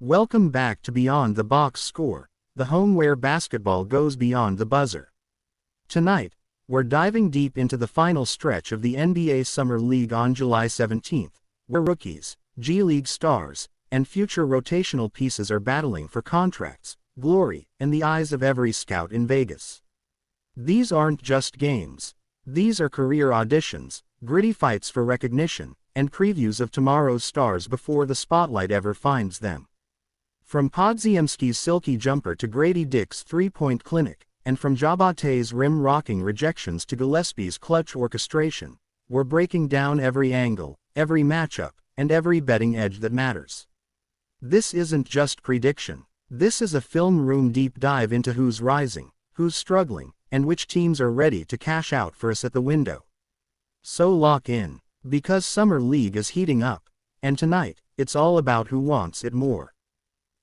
Welcome back to Beyond the Box Score, the home where basketball goes beyond the buzzer. Tonight, we're diving deep into the final stretch of the NBA Summer League on July 17th, where rookies, G League stars, and future rotational pieces are battling for contracts, glory, and the eyes of every scout in Vegas. These aren't just games. These are career auditions, gritty fights for recognition, and previews of tomorrow's stars before the spotlight ever finds them. From Podziemski's silky jumper to Grady Dick's three-point clinic, and from Jabate's rim-rocking rejections to Gillespie's clutch orchestration, we're breaking down every angle, every matchup, and every betting edge that matters. This isn't just prediction. This is a film room deep dive into who's rising, who's struggling, and which teams are ready to cash out for us at the window. So lock in, because Summer League is heating up, and tonight, it's all about who wants it more.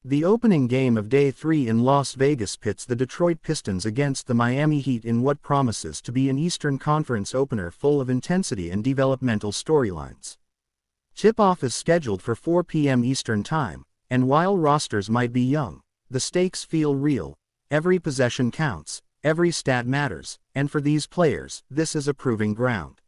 The opening game of Day 3 in Las Vegas pits the Detroit Pistons against the Miami Heat in what promises to be an Eastern Conference opener full of intensity and developmental storylines. Tip-off is scheduled for 4 p.m. Eastern Time, and while rosters might be young, the stakes feel real. Every possession counts, every stat matters, and for these players, this is a proving ground.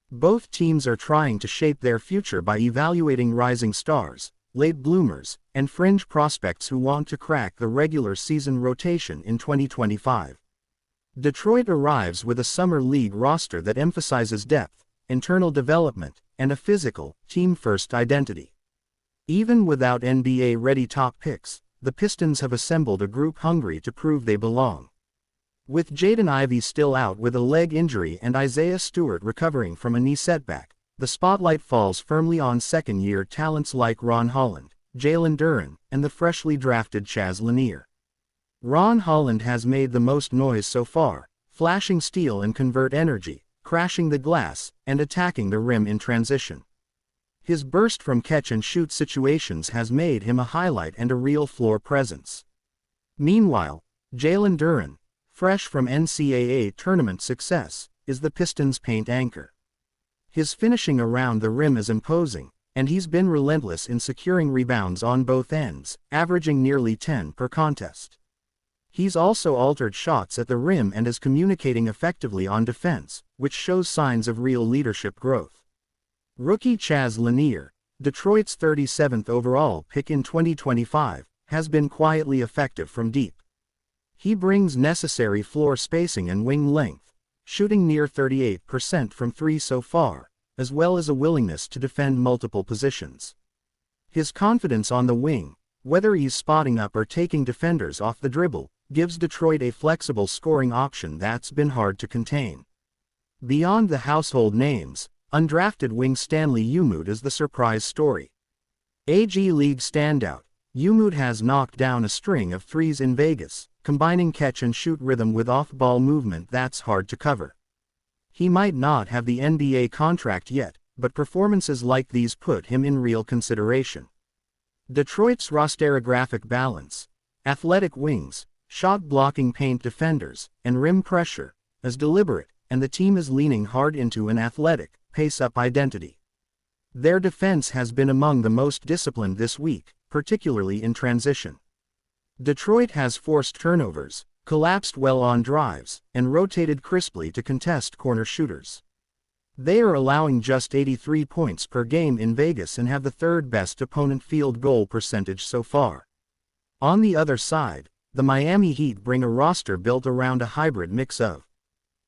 Both teams are trying to shape their future by evaluating rising stars, late bloomers, and fringe prospects who want to crack the regular season rotation in 2025. Detroit arrives with a Summer League roster that emphasizes depth, internal development, and a physical, team-first identity. Even without NBA-ready top picks, the Pistons have assembled a group hungry to prove they belong. With Jaden Ivey still out with a leg injury and Isaiah Stewart recovering from a knee setback, the spotlight falls firmly on second-year talents like Ron Holland, Jalen Duren, and the freshly drafted Chaz Lanier. Ron Holland has made the most noise so far, flashing steal and convert energy, crashing the glass, and attacking the rim in transition. His burst from catch-and-shoot situations has made him a highlight and a real floor presence. Meanwhile, Jalen Duren, fresh from NCAA tournament success, is the Pistons' paint anchor. His finishing around the rim is imposing, and he's been relentless in securing rebounds on both ends, averaging nearly 10 per contest. He's also altered shots at the rim and is communicating effectively on defense, which shows signs of real leadership growth. Rookie Chaz Lanier, Detroit's 37th overall pick in 2025, has been quietly effective from deep. He brings necessary floor spacing and wing length, shooting near 38% from three so far, as well as a willingness to defend multiple positions. His confidence on the wing, whether he's spotting up or taking defenders off the dribble, gives Detroit a flexible scoring option that's been hard to contain. Beyond the household names, undrafted wing Stanley Umud is the surprise story. A G League standout, Umud has knocked down a string of threes in Vegas, combining catch-and-shoot rhythm with off-ball movement that's hard to cover. He might not have the NBA contract yet, but performances like these put him in real consideration. Detroit's rosterographic balance, athletic wings, shot-blocking paint defenders, and rim pressure, is deliberate, and the team is leaning hard into an athletic, pace-up identity. Their defense has been among the most disciplined this week, particularly in transition. Detroit has forced turnovers, collapsed well on drives, and rotated crisply to contest corner shooters. They are allowing just 83 points per game in Vegas and have the third-best opponent field goal percentage so far. On the other side, the Miami Heat bring a roster built around a hybrid mix of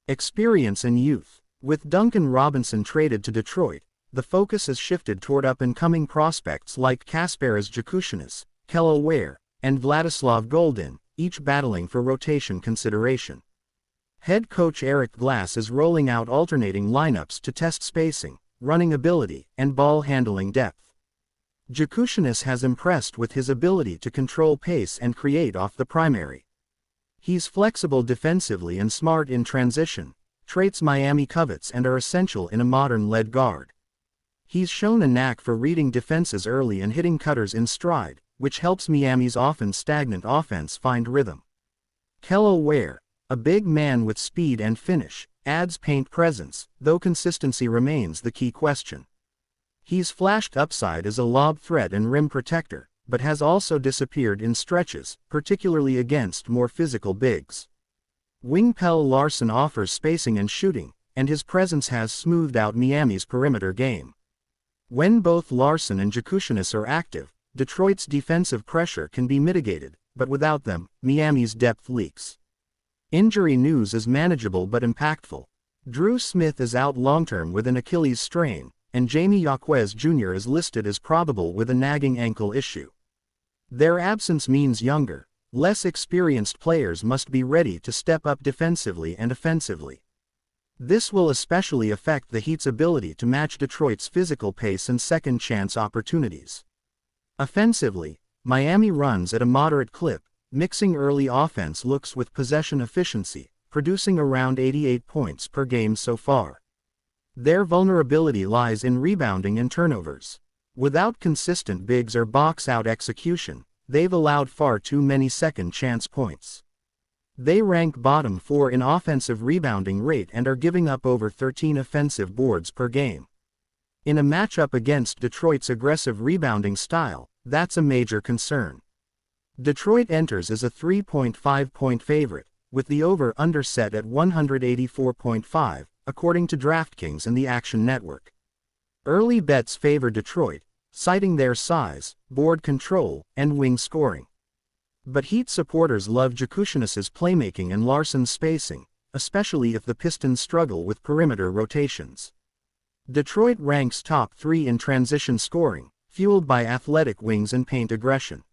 experience and youth. With Duncan Robinson traded to Detroit, the focus has shifted toward up-and-coming prospects like Kasparas Jakushinas, Kel'el Ware, and Vladislav Goldin, each battling for rotation consideration. Head coach Eric Glass is rolling out alternating lineups to test spacing, running ability, and ball handling depth. Jakushinas has impressed with his ability to control pace and create off the primary. He's flexible defensively and smart in transition, traits Miami covets and are essential in a modern lead guard. He's shown a knack for reading defenses early and hitting cutters in stride, which helps Miami's often stagnant offense find rhythm. Kel'el Ware, a big man with speed and finish, adds paint presence, though consistency remains the key question. He's flashed upside as a lob threat and rim protector, but has also disappeared in stretches, particularly against more physical bigs. Wing Pelle Larsson offers spacing and shooting, and his presence has smoothed out Miami's perimeter game. When both Larsson and Jakushinas are active, Detroit's defensive pressure can be mitigated, but without them, Miami's depth leaks. Injury news is manageable but impactful. Drew Smith is out long-term with an Achilles strain, and Jamie Jaquez Jr. is listed as probable with a nagging ankle issue. Their absence means younger, less experienced players must be ready to step up defensively and offensively. This will especially affect the Heat's ability to match Detroit's physical pace and second-chance opportunities. Offensively, Miami runs at a moderate clip, mixing early offense looks with possession efficiency, producing around 88 points per game so far. Their vulnerability lies in rebounding and turnovers. Without consistent bigs or box-out execution, they've allowed far too many second-chance points. They rank bottom 4 in offensive rebounding rate and are giving up over 13 offensive boards per game. In a matchup against Detroit's aggressive rebounding style, that's a major concern. Detroit enters as a 3.5-point favorite, with the over-under set at 184.5, according to DraftKings and the Action Network. Early bets favor Detroit, citing their size, board control, and wing scoring. But Heat supporters love Jakushinas' playmaking and Larsson's spacing, especially if the Pistons struggle with perimeter rotations. Detroit ranks top 3 in transition scoring, fueled by athletic wings and paint aggression.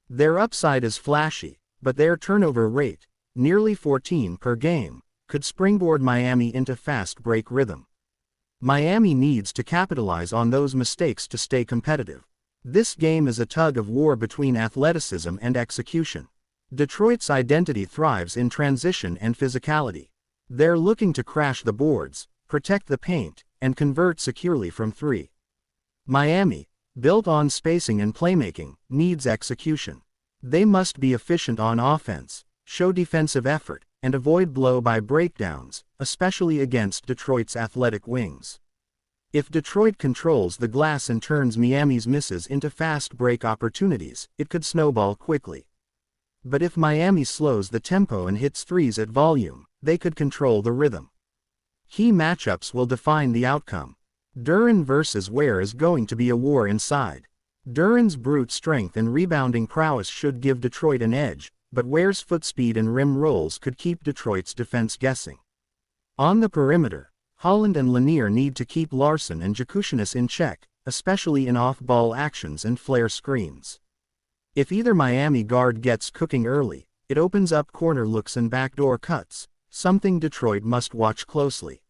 Their upside is flashy, but their turnover rate, nearly 14 per game, could springboard Miami into fast break rhythm. Miami needs to capitalize on those mistakes to stay competitive. This game is a tug-of-war between athleticism and execution. Detroit's identity thrives in transition and physicality. They're looking to crash the boards, protect the paint, and convert securely from 3. Miami, built on spacing and playmaking, needs execution. They must be efficient on offense, show defensive effort, and avoid blow-by breakdowns, especially against Detroit's athletic wings. If Detroit controls the glass and turns Miami's misses into fast break opportunities, it could snowball quickly. But if Miami slows the tempo and hits threes at volume, they could control the rhythm. Key matchups will define the outcome. Duren versus Ware is going to be a war inside. Duren's brute strength and rebounding prowess should give Detroit an edge, but Ware's foot speed and rim rolls could keep Detroit's defense guessing. On the perimeter, Holland and Lanier need to keep Larsson and Jakushinas in check, especially in off-ball actions and flare screens. If either Miami guard gets cooking early, it opens up corner looks and backdoor cuts, something Detroit must watch closely.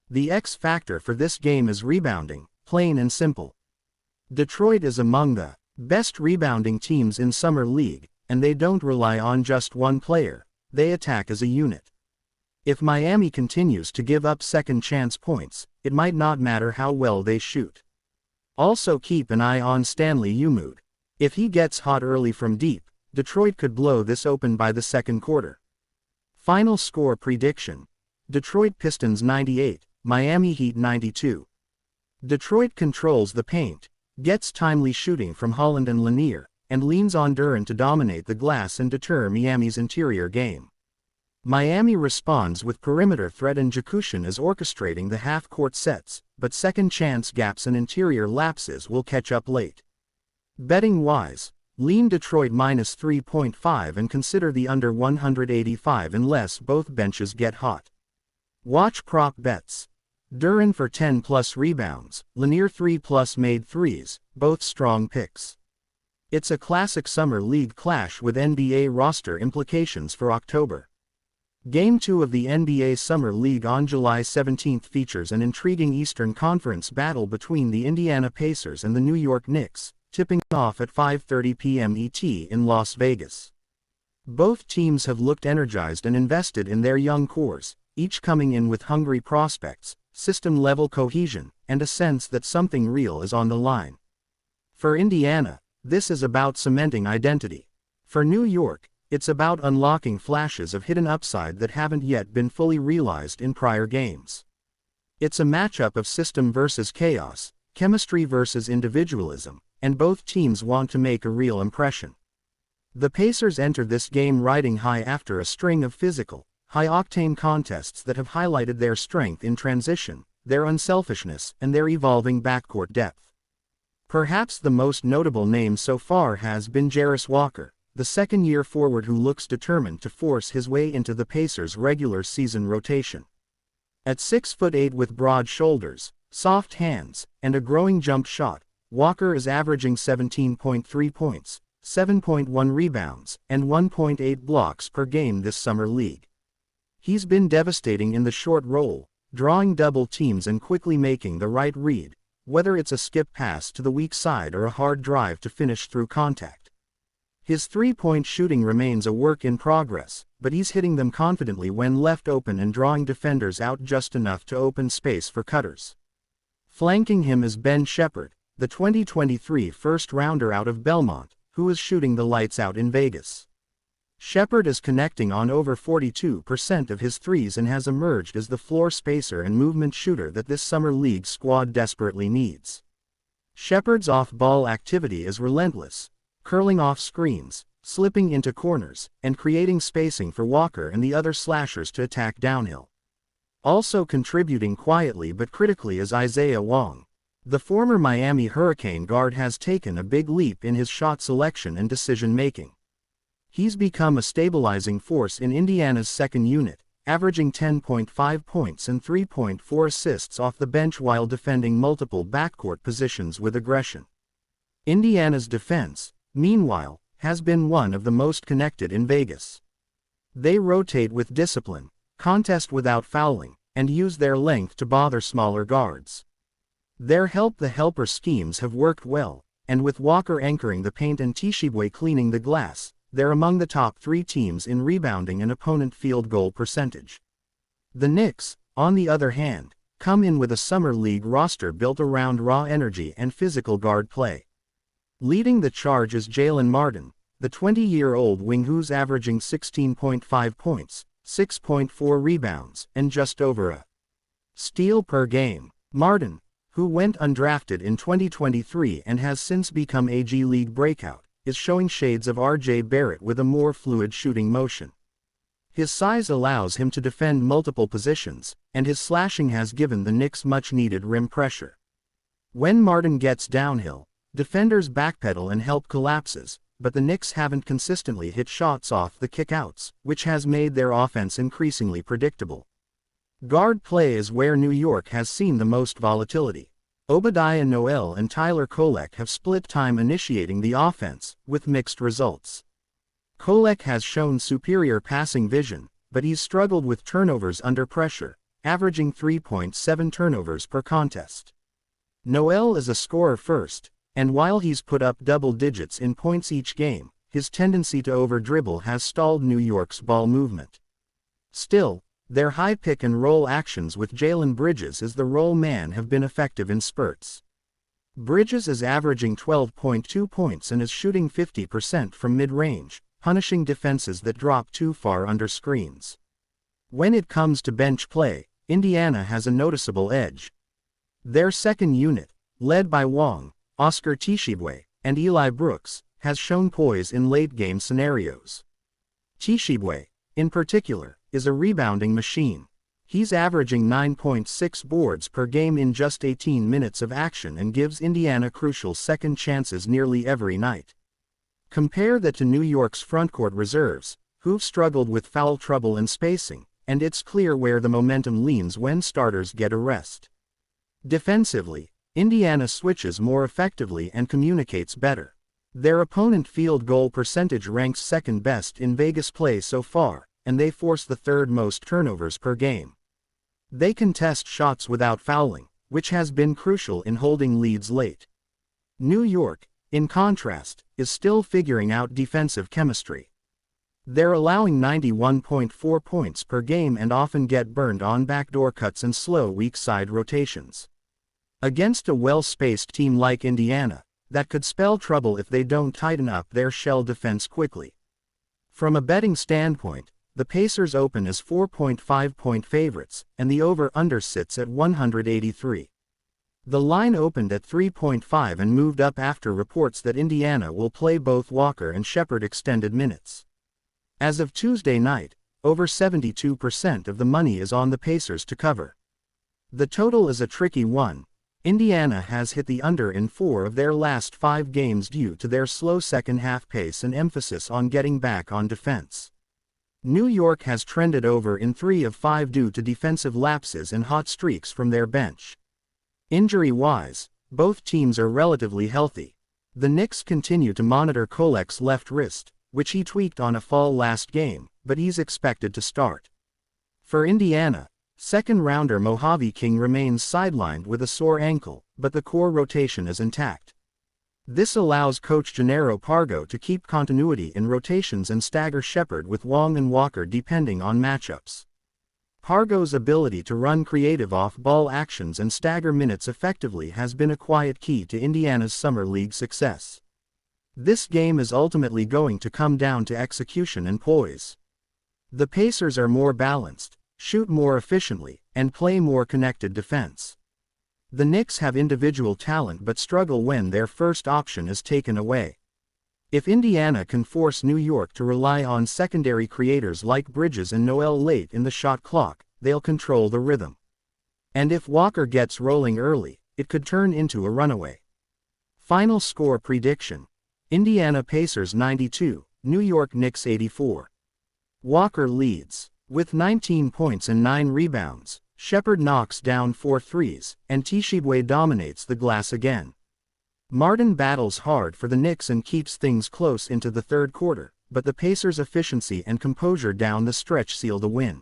The X factor for this game is rebounding, plain and simple. Detroit is among the best rebounding teams in Summer League, and they don't rely on just one player, they attack as a unit. If Miami continues to give up second-chance points, it might not matter how well they shoot. Also keep an eye on Stanley Umud. If he gets hot early from deep, Detroit could blow this open by the second quarter. Final score prediction: Detroit Pistons 98, Miami Heat 92. Detroit controls the paint, gets timely shooting from Holland and Lanier, and leans on Duren to dominate the glass and deter Miami's interior game. Miami responds with perimeter threat and Jakushinas orchestrating the half-court sets, but second-chance gaps and interior lapses will catch up late. Betting-wise, lean Detroit minus 3.5 and consider the under 185 unless both benches get hot. Watch prop bets. Duren for 10-plus rebounds, Lanier 3-plus made threes, both strong picks. It's a classic Summer League clash with NBA roster implications for October. Game 2 of the NBA Summer League on July 17 features an intriguing Eastern Conference battle between the Indiana Pacers and the New York Knicks, tipping off at 5:30 p.m. ET in Las Vegas. Both teams have looked energized and invested in their young cores, each coming in with hungry prospects, system-level cohesion, and a sense that something real is on the line. For Indiana, this is about cementing identity. For New York, it's about unlocking flashes of hidden upside that haven't yet been fully realized in prior games. It's a matchup of system versus chaos, chemistry versus individualism, and both teams want to make a real impression. The Pacers entered this game riding high after a string of physical, high-octane contests that have highlighted their strength in transition, their unselfishness, and their evolving backcourt depth. Perhaps the most notable name so far has been Jarris Walker, the second-year forward who looks determined to force his way into the Pacers' regular season rotation. At 6'8" with broad shoulders, soft hands, and a growing jump shot, Walker is averaging 17.3 points, 7.1 rebounds, and 1.8 blocks per game this summer league. He's been devastating in the short roll, drawing double teams and quickly making the right read, whether it's a skip pass to the weak side or a hard drive to finish through contact. His three-point shooting remains a work in progress, but he's hitting them confidently when left open and drawing defenders out just enough to open space for cutters. Flanking him is Ben Shepherd, the 2023 first-rounder out of Belmont, who is shooting the lights out in Vegas. Shepherd is connecting on over 42% of his threes and has emerged as the floor spacer and movement shooter that this summer league squad desperately needs. Shepherd's off-ball activity is relentless, curling off screens, slipping into corners, and creating spacing for Walker and the other slashers to attack downhill. Also contributing quietly but critically is Isaiah Wong. The former Miami Hurricane guard has taken a big leap in his shot selection and decision-making. He's become a stabilizing force in Indiana's second unit, averaging 10.5 points and 3.4 assists off the bench while defending multiple backcourt positions with aggression. Indiana's defense, meanwhile, has been one of the most connected in Vegas. They rotate with discipline, contest without fouling, and use their length to bother smaller guards. Their help-the-helper schemes have worked well, and with Walker anchoring the paint and Tshiebwe cleaning the glass, they're among the top three teams in rebounding and opponent field goal percentage. The Knicks, on the other hand, come in with a summer league roster built around raw energy and physical guard play. Leading the charge is Jalen Martin, the 20-year-old wing who's averaging 16.5 points, 6.4 rebounds, and just over a steal per game. Martin, who went undrafted in 2023 and has since become a G League breakout, is showing shades of R.J. Barrett with a more fluid shooting motion. His size allows him to defend multiple positions, and his slashing has given the Knicks much-needed rim pressure. When Martin gets downhill, defenders backpedal and help collapses, but the Knicks haven't consistently hit shots off the kickouts, which has made their offense increasingly predictable. Guard play is where New York has seen the most volatility. Obadiah Noel and Tyler Kolek have split time initiating the offense, with mixed results. Kolek has shown superior passing vision, but he's struggled with turnovers under pressure, averaging 3.7 turnovers per contest. Noel is a scorer first, and while he's put up double digits in points each game, his tendency to over-dribble has stalled New York's ball movement. Still, their high pick-and-roll actions with Jalen Bridges as the roll man have been effective in spurts. Bridges is averaging 12.2 points and is shooting 50% from mid-range, punishing defenses that drop too far under screens. When it comes to bench play, Indiana has a noticeable edge. Their second unit, led by Wong, Oscar Tshiebwe, and Eli Brooks, has shown poise in late-game scenarios. Tshiebwe, in particular, is a rebounding machine. He's averaging 9.6 boards per game in just 18 minutes of action and gives Indiana crucial second chances nearly every night. Compare that to New York's frontcourt reserves, who've struggled with foul trouble and spacing, and it's clear where the momentum leans when starters get a rest. Defensively, Indiana switches more effectively and communicates better. Their opponent field goal percentage ranks second best in Vegas play so far, and they force the third most turnovers per game. They contest shots without fouling, which has been crucial in holding leads late. New York, in contrast, is still figuring out defensive chemistry. They're allowing 91.4 points per game and often get burned on backdoor cuts and slow weak side rotations. Against a well-spaced team like Indiana, that could spell trouble if they don't tighten up their shell defense quickly. From a betting standpoint, the Pacers open as 4.5-point favorites, and the over-under sits at 183. The line opened at 3.5 and moved up after reports that Indiana will play both Walker and Shepherd extended minutes. As of Tuesday night, over 72% of the money is on the Pacers to cover. The total is a tricky one. Indiana has hit the under in 4 of their last 5 games due to their slow second-half pace and emphasis on getting back on defense. New York has trended over in 3 of 5 due to defensive lapses and hot streaks from their bench. Injury-wise, both teams are relatively healthy. The Knicks continue to monitor Kolek's left wrist, which he tweaked on a fall last game, but he's expected to start. For Indiana, second-rounder Mojave King remains sidelined with a sore ankle, but the core rotation is intact. This allows coach Gennaro Pargo to keep continuity in rotations and stagger Shepherd with Wong and Walker depending on matchups. Pargo's ability to run creative off-ball actions and stagger minutes effectively has been a quiet key to Indiana's summer league success. This game is ultimately going to come down to execution and poise. The Pacers are more balanced, shoot more efficiently, and play more connected defense. The Knicks have individual talent but struggle when their first option is taken away. If Indiana can force New York to rely on secondary creators like Bridges and Noel late in the shot clock, they'll control the rhythm. And if Walker gets rolling early, it could turn into a runaway. Final score prediction: Indiana Pacers 92, New York Knicks 84. Walker leads. With 19 points and 9 rebounds, Shepherd knocks down 4 threes, and Tshiebwe dominates the glass again. Martin battles hard for the Knicks and keeps things close into the third quarter, but the Pacers' efficiency and composure down the stretch seal the win.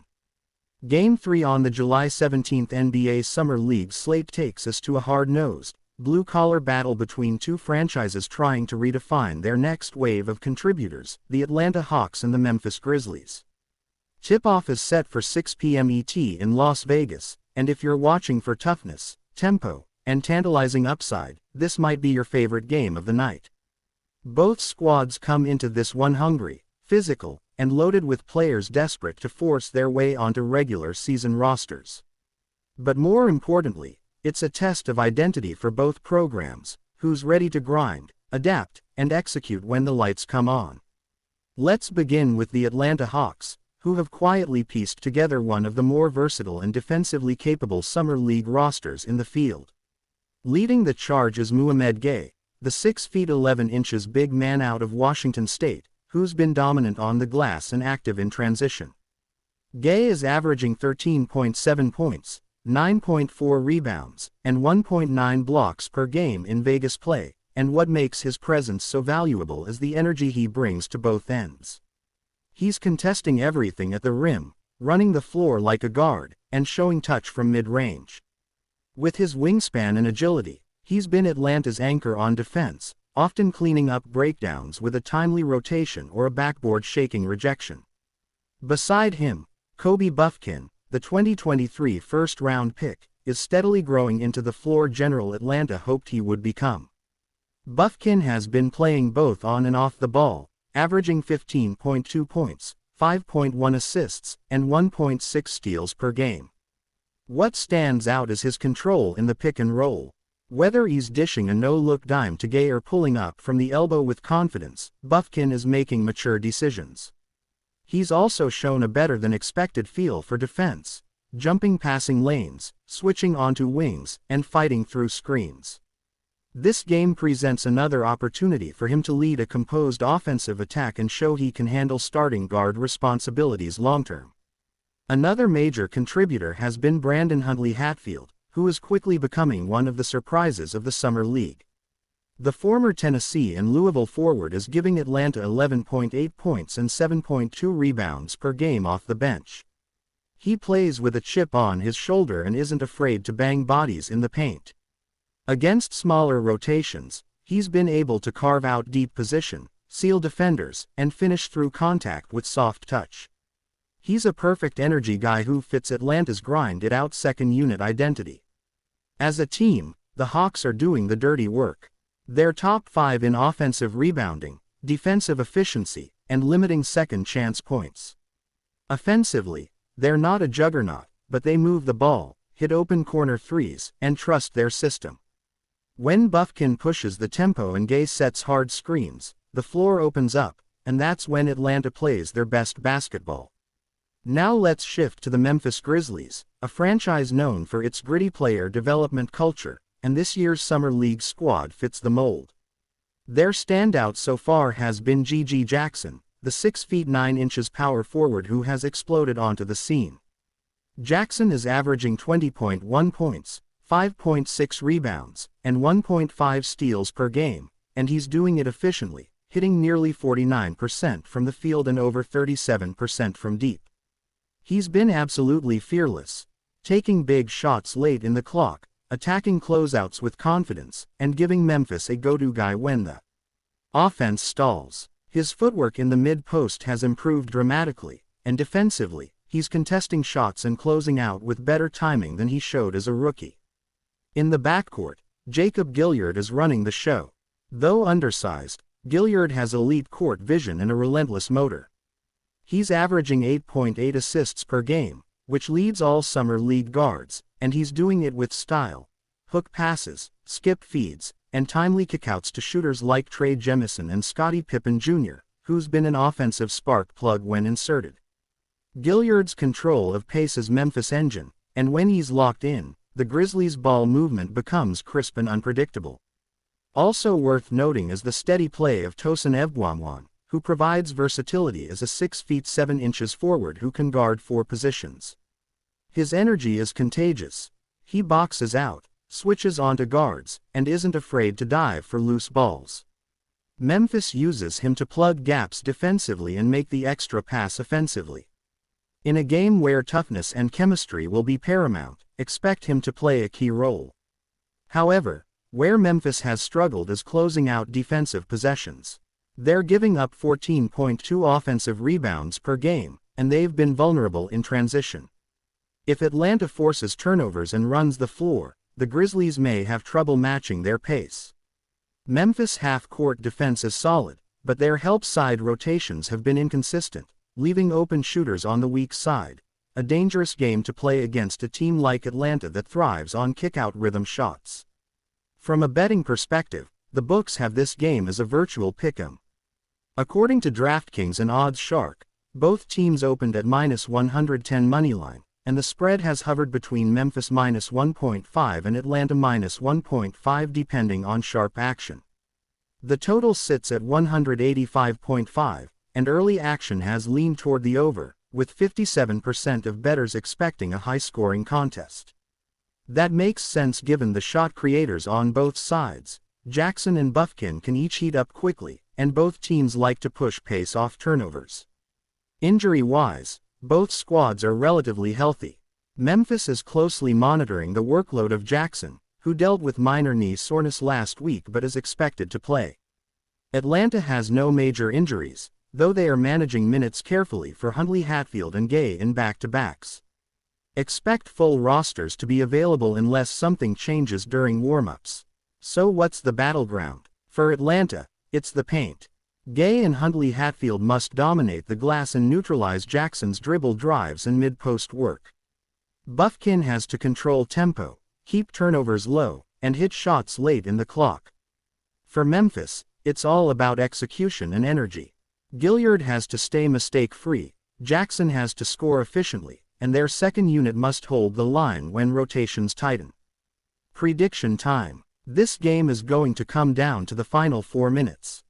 Game 3 on the July 17 NBA Summer League slate takes us to a hard-nosed, blue-collar battle between two franchises trying to redefine their next wave of contributors, the Atlanta Hawks and the Memphis Grizzlies. Tip-off is set for 6 p.m. ET in Las Vegas, and if you're watching for toughness, tempo, and tantalizing upside, this might be your favorite game of the night. Both squads come into this one hungry, physical, and loaded with players desperate to force their way onto regular season rosters. But more importantly, it's a test of identity for both programs, who's ready to grind, adapt, and execute when the lights come on. Let's begin with the Atlanta Hawks, who have quietly pieced together one of the more versatile and defensively capable summer league rosters in the field. Leading the charge is Mouhamed Gay, the 6'11" big man out of Washington State, who's been dominant on the glass and active in transition. Gay is averaging 13.7 points, 9.4 rebounds, and 1.9 blocks per game in Vegas play, and what makes his presence so valuable is the energy he brings to both ends. He's contesting everything at the rim, running the floor like a guard, and showing touch from mid-range. With his wingspan and agility, he's been Atlanta's anchor on defense, often cleaning up breakdowns with a timely rotation or a backboard-shaking rejection. Beside him, Kobe Buffkin, the 2023 first-round pick, is steadily growing into the floor general Atlanta hoped he would become. Buffkin has been playing both on and off the ball, averaging 15.2 points, 5.1 assists, and 1.6 steals per game. What stands out is his control in the pick and roll. Whether he's dishing a no-look dime to Gay or pulling up from the elbow with confidence, Buffkin is making mature decisions. He's also shown a better-than-expected feel for defense, jumping passing lanes, switching onto wings, and fighting through screens. This game presents another opportunity for him to lead a composed offensive attack and show he can handle starting guard responsibilities long-term. Another major contributor has been Brandon Huntley-Hatfield, who is quickly becoming one of the surprises of the Summer League. The former Tennessee and Louisville forward is giving Atlanta 11.8 points and 7.2 rebounds per game off the bench. He plays with a chip on his shoulder and isn't afraid to bang bodies in the paint. Against smaller rotations, he's been able to carve out deep position, seal defenders, and finish through contact with soft touch. He's a perfect energy guy who fits Atlanta's grind-it-out second-unit identity. As a team, the Hawks are doing the dirty work. They're top 5 in offensive rebounding, defensive efficiency, and limiting second-chance points. Offensively, they're not a juggernaut, but they move the ball, hit open corner threes, and trust their system. When Bufkin pushes the tempo and Gay sets hard screens, the floor opens up, and that's when Atlanta plays their best basketball. Now let's shift to the Memphis Grizzlies, a franchise known for its gritty player development culture, and this year's Summer League squad fits the mold. Their standout so far has been GG Jackson, the 6 feet 9 inches power forward who has exploded onto the scene. Jackson is averaging 20.1 points, 5.6 rebounds, and 1.5 steals per game, and he's doing it efficiently, hitting nearly 49% from the field and over 37% from deep. He's been absolutely fearless, taking big shots late in the clock, attacking closeouts with confidence, and giving Memphis a go-to guy when the offense stalls. His footwork in the mid-post has improved dramatically, and defensively, he's contesting shots and closing out with better timing than he showed as a rookie. In the backcourt, Jacob Gilyard is running the show. Though undersized, Gilyard has elite court vision and a relentless motor. He's averaging 8.8 assists per game, which leads all Summer League guards, and he's doing it with style. Hook passes, skip feeds, and timely kickouts to shooters like Trey Jemison and Scottie Pippen Jr., who's been an offensive spark plug when inserted. Gilyard's control of pace is Memphis' engine, and when he's locked in, the Grizzlies' ball movement becomes crisp and unpredictable. Also worth noting is the steady play of Tosin Ebwamwan, who provides versatility as a 6 feet 7 inches forward who can guard 4 positions. His energy is contagious. He boxes out, switches onto guards, and isn't afraid to dive for loose balls. Memphis uses him to plug gaps defensively and make the extra pass offensively. In a game where toughness and chemistry will be paramount, expect him to play a key role. However, where Memphis has struggled is closing out defensive possessions. They're giving up 14.2 offensive rebounds per game, and they've been vulnerable in transition. If Atlanta forces turnovers and runs the floor, the Grizzlies may have trouble matching their pace. Memphis' half-court defense is solid, but their help side rotations have been inconsistent, leaving open shooters on the weak side, a dangerous game to play against a team like Atlanta that thrives on kick-out rhythm shots. From a betting perspective, the books have this game as a virtual pick'em. According to DraftKings and OddsShark, both teams opened at -110 moneyline, and the spread has hovered between Memphis -1.5 and Atlanta -1.5 depending on sharp action. The total sits at 185.5, and early action has leaned toward the over, with 57% of bettors expecting a high-scoring contest. That makes sense given the shot creators on both sides. Jackson and Bufkin can each heat up quickly, and both teams like to push pace off turnovers. Injury-wise, both squads are relatively healthy. Memphis is closely monitoring the workload of Jackson, who dealt with minor knee soreness last week but is expected to play. Atlanta has no major injuries, though they are managing minutes carefully for Huntley Hatfield and Gay in back-to-backs. Expect full rosters to be available unless something changes during warm-ups. So what's the battleground? For Atlanta, it's the paint. Gay and Huntley Hatfield must dominate the glass and neutralize Jackson's dribble drives and mid-post work. Bufkin has to control tempo, keep turnovers low, and hit shots late in the clock. For Memphis, it's all about execution and energy. Gilyard has to stay mistake-free, Jackson has to score efficiently, and their second unit must hold the line when rotations tighten. Prediction time. This game is going to come down to the final 4 minutes.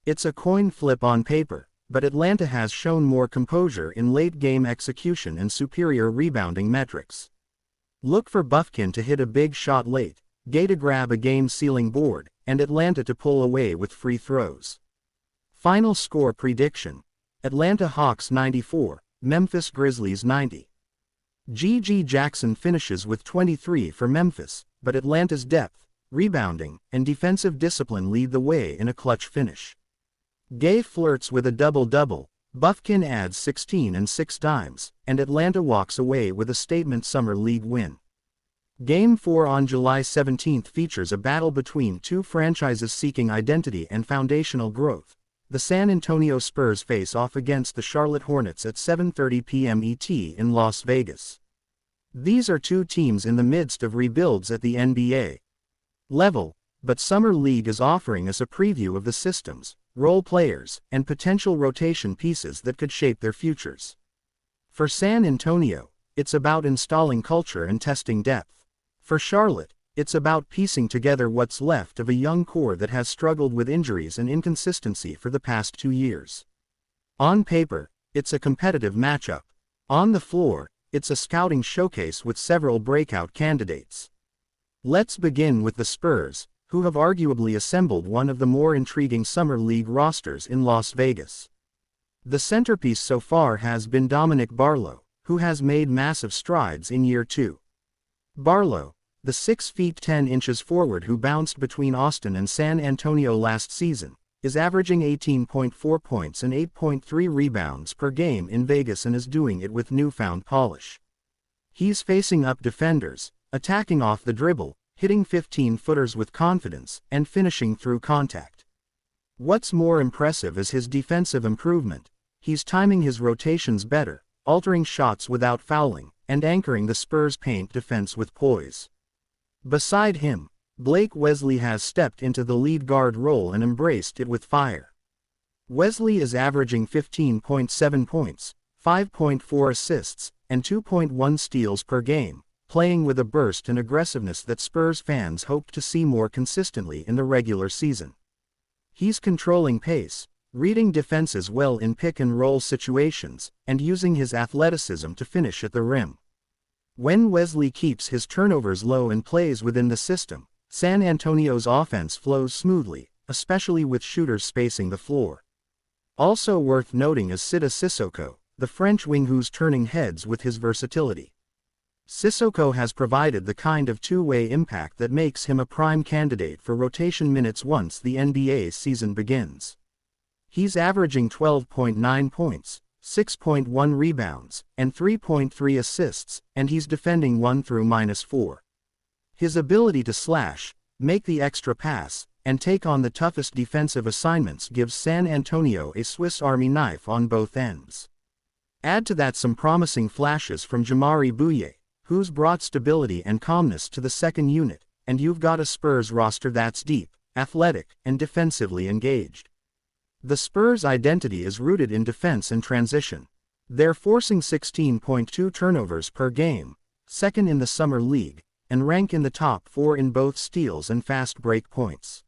It's a coin flip on paper, but Atlanta has shown more composure in late-game execution and superior rebounding metrics. Look for Bufkin to hit a big shot late, Gay to grab a game-sealing board, and Atlanta to pull away with free throws. Final score prediction: Atlanta Hawks 94, Memphis Grizzlies 90. GG Jackson finishes with 23 for Memphis, but Atlanta's depth, rebounding, and defensive discipline lead the way in a clutch finish. Gay flirts with a double-double, Bufkin adds 16 and 6 dimes, and Atlanta walks away with a statement Summer League win. Game 4 on July 17 features a battle between two franchises seeking identity and foundational growth. The San Antonio Spurs face off against the Charlotte Hornets at 7:30 p.m. ET in Las Vegas. These are two teams in the midst of rebuilds at the NBA level, but Summer League is offering us a preview of the systems, role players, and potential rotation pieces that could shape their futures. For San Antonio, it's about installing culture and testing depth. For Charlotte, it's about piecing together what's left of a young core that has struggled with injuries and inconsistency for the past 2 years. On paper, it's a competitive matchup. On the floor, it's a scouting showcase with several breakout candidates. Let's begin with the Spurs, who have arguably assembled one of the more intriguing Summer League rosters in Las Vegas. The centerpiece so far has been Dominic Barlow, who has made massive strides in year 2. Barlow, the 6 feet 10 inches forward who bounced between Austin and San Antonio last season, is averaging 18.4 points and 8.3 rebounds per game in Vegas and is doing it with newfound polish. He's facing up defenders, attacking off the dribble, hitting 15-footers with confidence, and finishing through contact. What's more impressive is his defensive improvement. He's timing his rotations better, altering shots without fouling, and anchoring the Spurs' paint defense with poise. Beside him, Blake Wesley has stepped into the lead guard role and embraced it with fire. Wesley is averaging 15.7 points, 5.4 assists, and 2.1 steals per game, playing with a burst and aggressiveness that Spurs fans hoped to see more consistently in the regular season. He's controlling pace, reading defenses well in pick-and-roll situations, and using his athleticism to finish at the rim. When Wesley keeps his turnovers low and plays within the system, San Antonio's offense flows smoothly, especially with shooters spacing the floor. Also worth noting is Sida Sissoko, the French wing who's turning heads with his versatility. Sissoko has provided the kind of two-way impact that makes him a prime candidate for rotation minutes once the NBA season begins. He's averaging 12.9 points, 6.1 rebounds, and 3.3 assists, and he's defending 1-4. His ability to slash, make the extra pass, and take on the toughest defensive assignments gives San Antonio a Swiss Army knife on both ends. Add to that some promising flashes from Jamari Bouye, who's brought stability and calmness to the second unit, and you've got a Spurs roster that's deep, athletic, and defensively engaged. The Spurs' identity is rooted in defense and transition. They're forcing 16.2 turnovers per game, second in the Summer League, and rank in the top 4 in both steals and fast break points.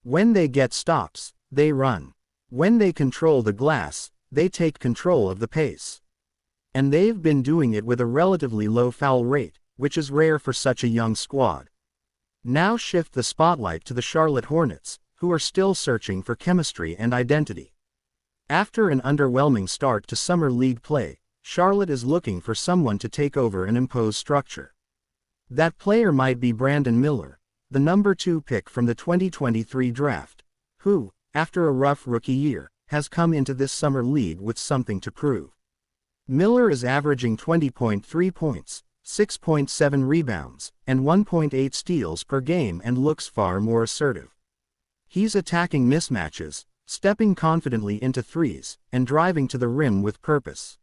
When they get stops, they run. When they control the glass, they take control of the pace. And they've been doing it with a relatively low foul rate, which is rare for such a young squad. Now shift the spotlight to the Charlotte Hornets, who are still searching for chemistry and identity. After an underwhelming start to Summer League play, Charlotte is looking for someone to take over and impose structure. That player might be Brandon Miller, the number 2 pick from the 2023 draft, who, after a rough rookie year, has come into this Summer League with something to prove. Miller is averaging 20.3 points, 6.7 rebounds, and 1.8 steals per game and looks far more assertive. He's attacking mismatches, stepping confidently into threes, and driving to the rim with purpose.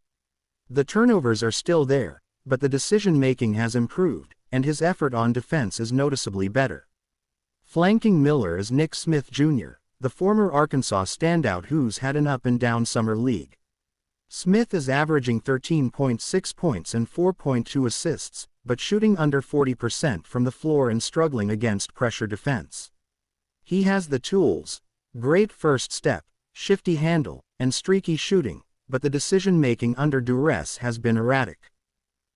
The turnovers are still there, but the decision-making has improved, and his effort on defense is noticeably better. Flanking Miller is Nick Smith Jr., the former Arkansas standout who's had an up-and-down Summer League. Smith is averaging 13.6 points and 4.2 assists, but shooting under 40% from the floor and struggling against pressure defense. He has the tools, great first step, shifty handle, and streaky shooting, but the decision-making under duress has been erratic.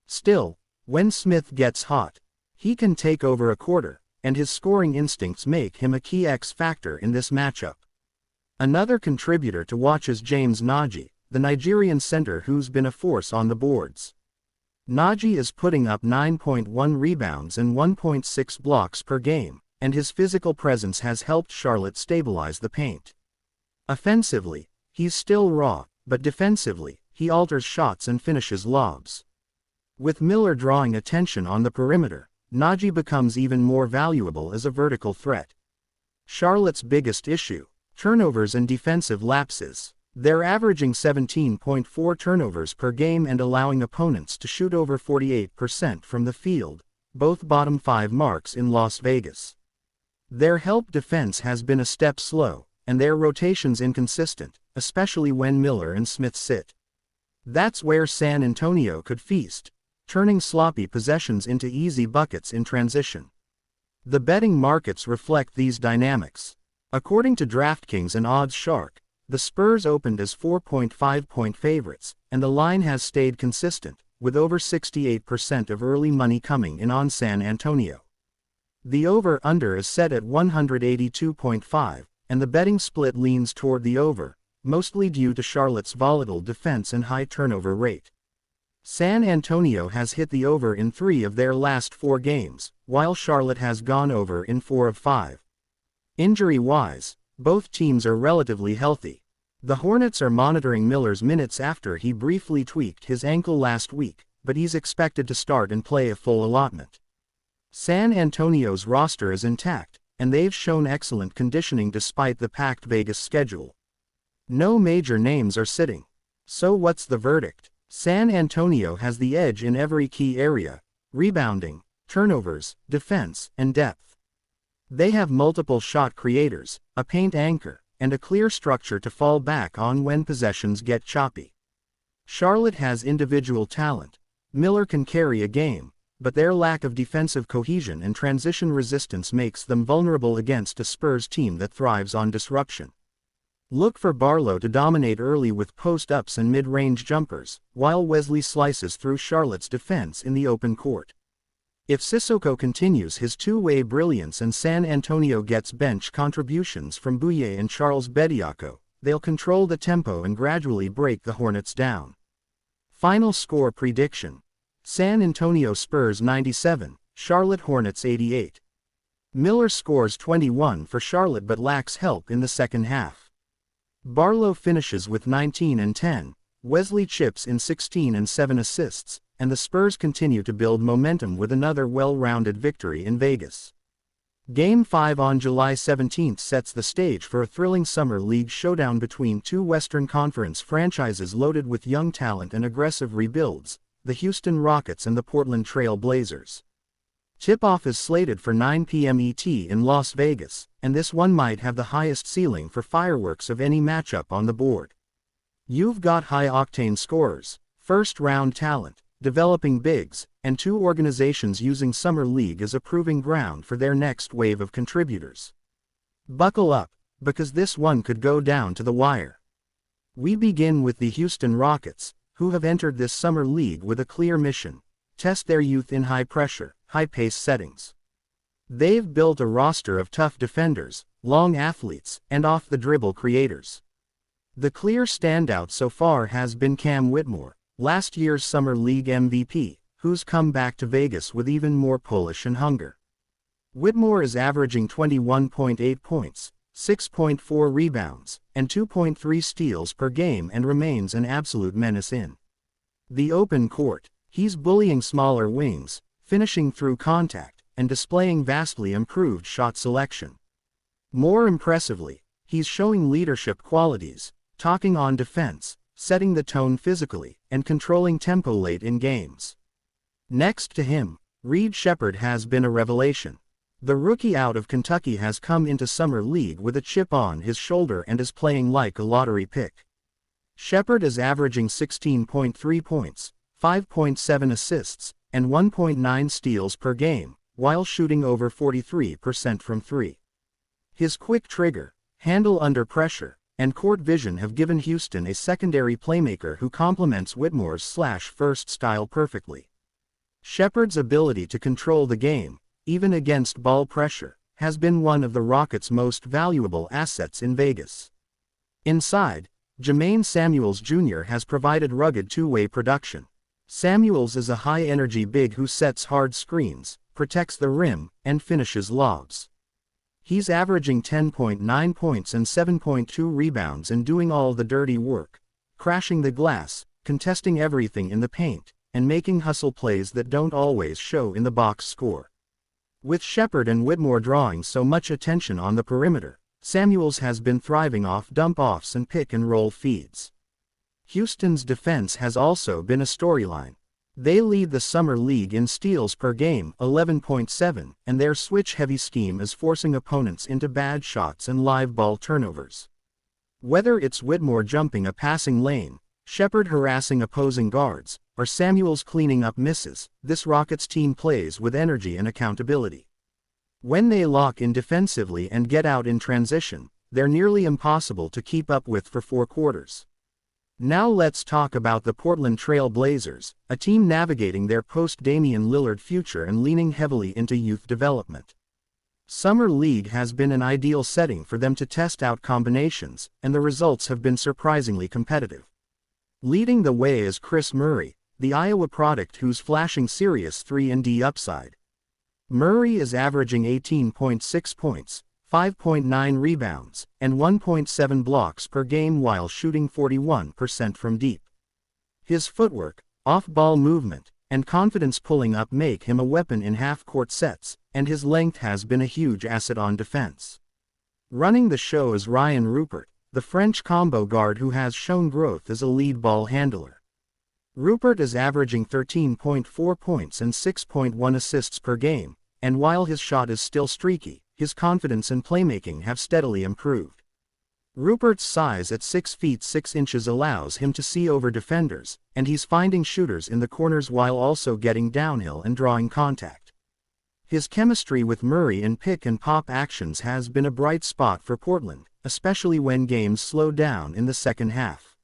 Still, when Smith gets hot, he can take over a quarter, and his scoring instincts make him a key X factor in this matchup. Another contributor to watch is James Naji, the Nigerian center who's been a force on the boards. Naji is putting up 9.1 rebounds and 1.6 blocks per game, and his physical presence has helped Charlotte stabilize the paint. Offensively, he's still raw, but defensively, he alters shots and finishes lobs. With Miller drawing attention on the perimeter, Naji becomes even more valuable as a vertical threat. Charlotte's biggest issue: turnovers and defensive lapses. They're averaging 17.4 turnovers per game and allowing opponents to shoot over 48% from the field, both bottom 5 marks in Las Vegas. Their help defense has been a step slow, and their rotations inconsistent, especially when Miller and Smith sit. That's where San Antonio could feast, turning sloppy possessions into easy buckets in transition. The betting markets reflect these dynamics. According to DraftKings and OddsShark, the Spurs opened as 4.5-point favorites, and the line has stayed consistent, with over 68% of early money coming in on San Antonio. The over-under is set at 182.5, and the betting split leans toward the over, mostly due to Charlotte's volatile defense and high turnover rate. San Antonio has hit the over in 3 of their last 4 games, while Charlotte has gone over in 4 of 5. Injury-wise, both teams are relatively healthy. The Hornets are monitoring Miller's minutes after he briefly tweaked his ankle last week, but he's expected to start and play a full allotment. San Antonio's roster is intact, and they've shown excellent conditioning despite the packed Vegas schedule. No major names are sitting. So what's the verdict? San Antonio has the edge in every key area: rebounding, turnovers, defense, and depth. They have multiple shot creators, a paint anchor, and a clear structure to fall back on when possessions get choppy. Charlotte has individual talent. Miller can carry a game, but their lack of defensive cohesion and transition resistance makes them vulnerable against a Spurs team that thrives on disruption. Look for Barlow to dominate early with post-ups and mid-range jumpers, while Wesley slices through Charlotte's defense in the open court. If Sissoko continues his two-way brilliance and San Antonio gets bench contributions from Bouye and Charles Bediako, they'll control the tempo and gradually break the Hornets down. Final score prediction: San Antonio Spurs 97, Charlotte Hornets 88. Miller scores 21 for Charlotte but lacks help in the second half. Barlow finishes with 19 and 10, Wesley chips in 16 and 7 assists, and the Spurs continue to build momentum with another well-rounded victory in Vegas. Game 5 on July 17 sets the stage for a thrilling summer league showdown between two Western Conference franchises loaded with young talent and aggressive rebuilds, the Houston Rockets and the Portland Trail Blazers. Tip-off is slated for 9 p.m. ET in Las Vegas, and this one might have the highest ceiling for fireworks of any matchup on the board. You've got high-octane scorers, first-round talent, developing bigs, and two organizations using Summer League as a proving ground for their next wave of contributors. Buckle up, because this one could go down to the wire. We begin with the Houston Rockets, who have entered this Summer League with a clear mission: test their youth in high-pressure, high-pace settings. They've built a roster of tough defenders, long athletes, and off-the-dribble creators. The clear standout so far has been Cam Whitmore, last year's Summer League MVP, who's come back to Vegas with even more polish and hunger. Whitmore is averaging 21.8 points, 6.4 rebounds, and 2.3 steals per game and remains an absolute menace in the open court. He's bullying smaller wings, finishing through contact, and displaying vastly improved shot selection. More impressively, he's showing leadership qualities, talking on defense, setting the tone physically, and controlling tempo late in games. Next to him, Reed Sheppard has been a revelation. The rookie out of Kentucky has come into Summer League with a chip on his shoulder and is playing like a lottery pick. Sheppard is averaging 16.3 points, 5.7 assists, and 1.9 steals per game, while shooting over 43% from 3. His quick trigger, handle under pressure, and court vision have given Houston a secondary playmaker who complements Whitmore's slash-first style perfectly. Sheppard's ability to control the game, even against ball pressure, has been one of the Rockets' most valuable assets in Vegas. Inside, Jermaine Samuels Jr. has provided rugged two-way production. Samuels is a high-energy big who sets hard screens, protects the rim, and finishes lobs. He's averaging 10.9 points and 7.2 rebounds and doing all the dirty work, crashing the glass, contesting everything in the paint, and making hustle plays that don't always show in the box score. With Sheppard and Whitmore drawing so much attention on the perimeter, Samuels has been thriving off dump-offs and pick-and-roll feeds. Houston's defense has also been a storyline. They lead the Summer League in steals per game, 11.7, and their switch-heavy scheme is forcing opponents into bad shots and live ball turnovers. Whether it's Whitmore jumping a passing lane, Shepard harassing opposing guards, or Samuels cleaning up misses, this Rockets team plays with energy and accountability. When they lock in defensively and get out in transition, they're nearly impossible to keep up with for 4 quarters. Now let's talk about the Portland Trail Blazers, a team navigating their post-Damian Lillard future and leaning heavily into youth development. Summer League has been an ideal setting for them to test out combinations, and the results have been surprisingly competitive. Leading the way is Chris Murray, the Iowa product who's flashing serious 3-and-D upside. Murray is averaging 18.6 points, 5.9 rebounds, and 1.7 blocks per game while shooting 41% from deep. His footwork, off-ball movement, and confidence pulling up make him a weapon in half-court sets, and his length has been a huge asset on defense. Running the show is Ryan Rupert, the French combo guard who has shown growth as a lead ball handler. Rupert is averaging 13.4 points and 6.1 assists per game, and while his shot is still streaky, his confidence and playmaking have steadily improved. Rupert's size at 6 feet 6 inches allows him to see over defenders, and he's finding shooters in the corners while also getting downhill and drawing contact. His chemistry with Murray in pick-and-pop actions has been a bright spot for Portland, especially when games slow down in the second half.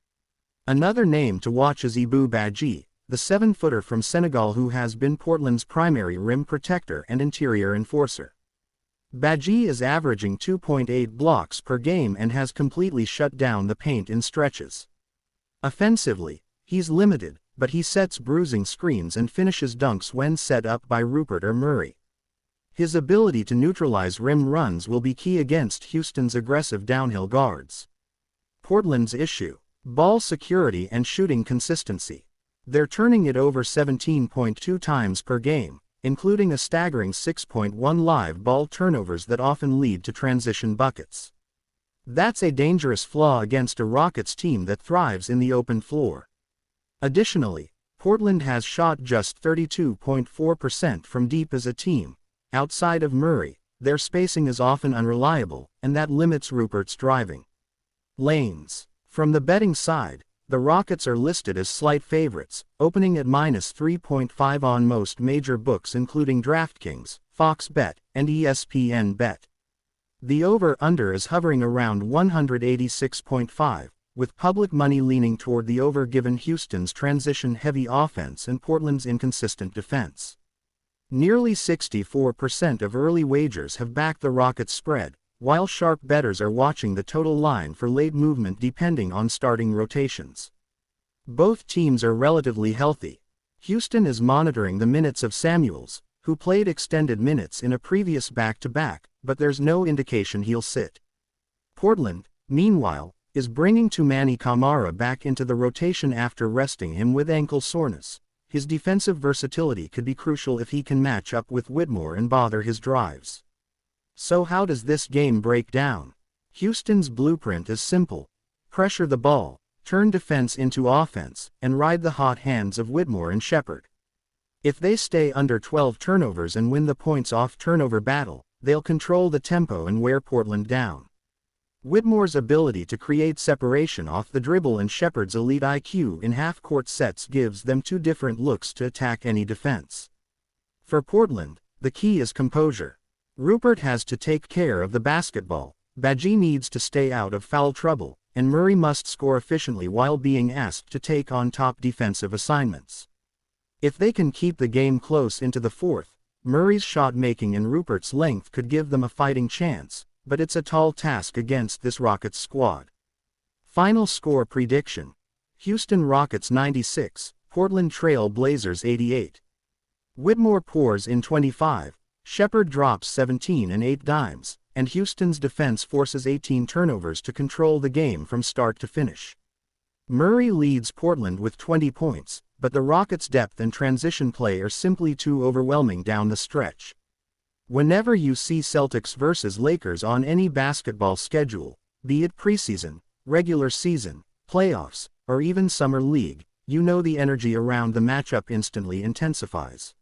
Another name to watch is Ibou Badji, the 7-footer from Senegal who has been Portland's primary rim protector and interior enforcer. Badji is averaging 2.8 blocks per game and has completely shut down the paint in stretches. Offensively, he's limited, but he sets bruising screens and finishes dunks when set up by Rupert or Murray. His ability to neutralize rim runs will be key against Houston's aggressive downhill guards. Portland's issue: ball security and shooting consistency. They're turning it over 17.2 times per game, including a staggering 6.1 live ball turnovers that often lead to transition buckets. That's a dangerous flaw against a Rockets team that thrives in the open floor. Additionally, Portland has shot just 32.4% from deep as a team. Outside of Murray, their spacing is often unreliable, and that limits Rupert's driving lanes. From the betting side, the Rockets are listed as slight favorites, opening at -3.5 on most major books including DraftKings, Fox Bet, and ESPN Bet. The over-under is hovering around 186.5, with public money leaning toward the over given Houston's transition-heavy offense and Portland's inconsistent defense. Nearly 64% of early wagers have backed the Rockets spread, while sharp bettors are watching the total line for late movement depending on starting rotations. Both teams are relatively healthy. Houston is monitoring the minutes of Samuels, who played extended minutes in a previous back-to-back, but there's no indication he'll sit. Portland, meanwhile, is bringing Toumani Camara back into the rotation after resting him with ankle soreness. His defensive versatility could be crucial if he can match up with Whitmore and bother his drives. So how does this game break down? Houston's blueprint is simple: pressure the ball, turn defense into offense, and ride the hot hands of Whitmore and Shepard. If they stay under 12 turnovers and win the points off turnover battle, they'll control the tempo and wear Portland down. Whitmore's ability to create separation off the dribble and Shepard's elite IQ in half-court sets gives them two different looks to attack any defense. For Portland, the key is composure. Rupert has to take care of the basketball, Badji needs to stay out of foul trouble, and Murray must score efficiently while being asked to take on top defensive assignments. If they can keep the game close into the fourth, Murray's shot-making and Rupert's length could give them a fighting chance, but it's a tall task against this Rockets squad. Final score prediction: Houston Rockets 96, Portland Trail Blazers 88. Whitmore pours in 25, Shepard drops 17 and 8 dimes, and Houston's defense forces 18 turnovers to control the game from start to finish. Murray leads Portland with 20 points, but the Rockets' depth and transition play are simply too overwhelming down the stretch. Whenever you see Celtics versus Lakers on any basketball schedule, be it preseason, regular season, playoffs, or even summer league, you know the energy around the matchup instantly intensifies.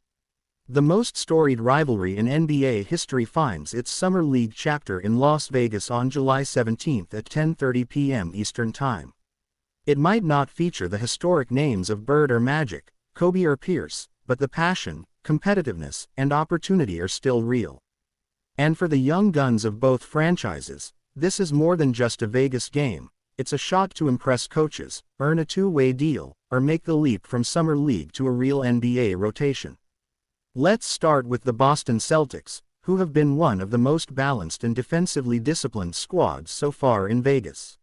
The most storied rivalry in NBA history finds its summer league chapter in Las Vegas on July 17 at 10:30 p.m. Eastern Time. It might not feature the historic names of Bird or Magic, Kobe or Pierce, but the passion, competitiveness, and opportunity are still real. And for the young guns of both franchises, this is more than just a Vegas game. It's a shot to impress coaches, earn a two-way deal, or make the leap from summer league to a real NBA rotation. Let's start with the Boston Celtics, who have been one of the most balanced and defensively disciplined squads so far in Vegas.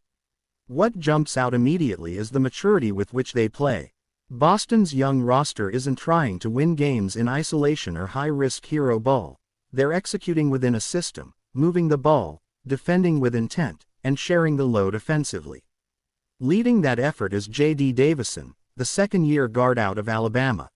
What jumps out immediately is the maturity with which they play. Boston's young roster isn't trying to win games in isolation or high-risk hero ball. They're executing within a system, moving the ball, defending with intent, and sharing the load offensively. Leading that effort is J.D. Davison, the second-year guard out of Alabama.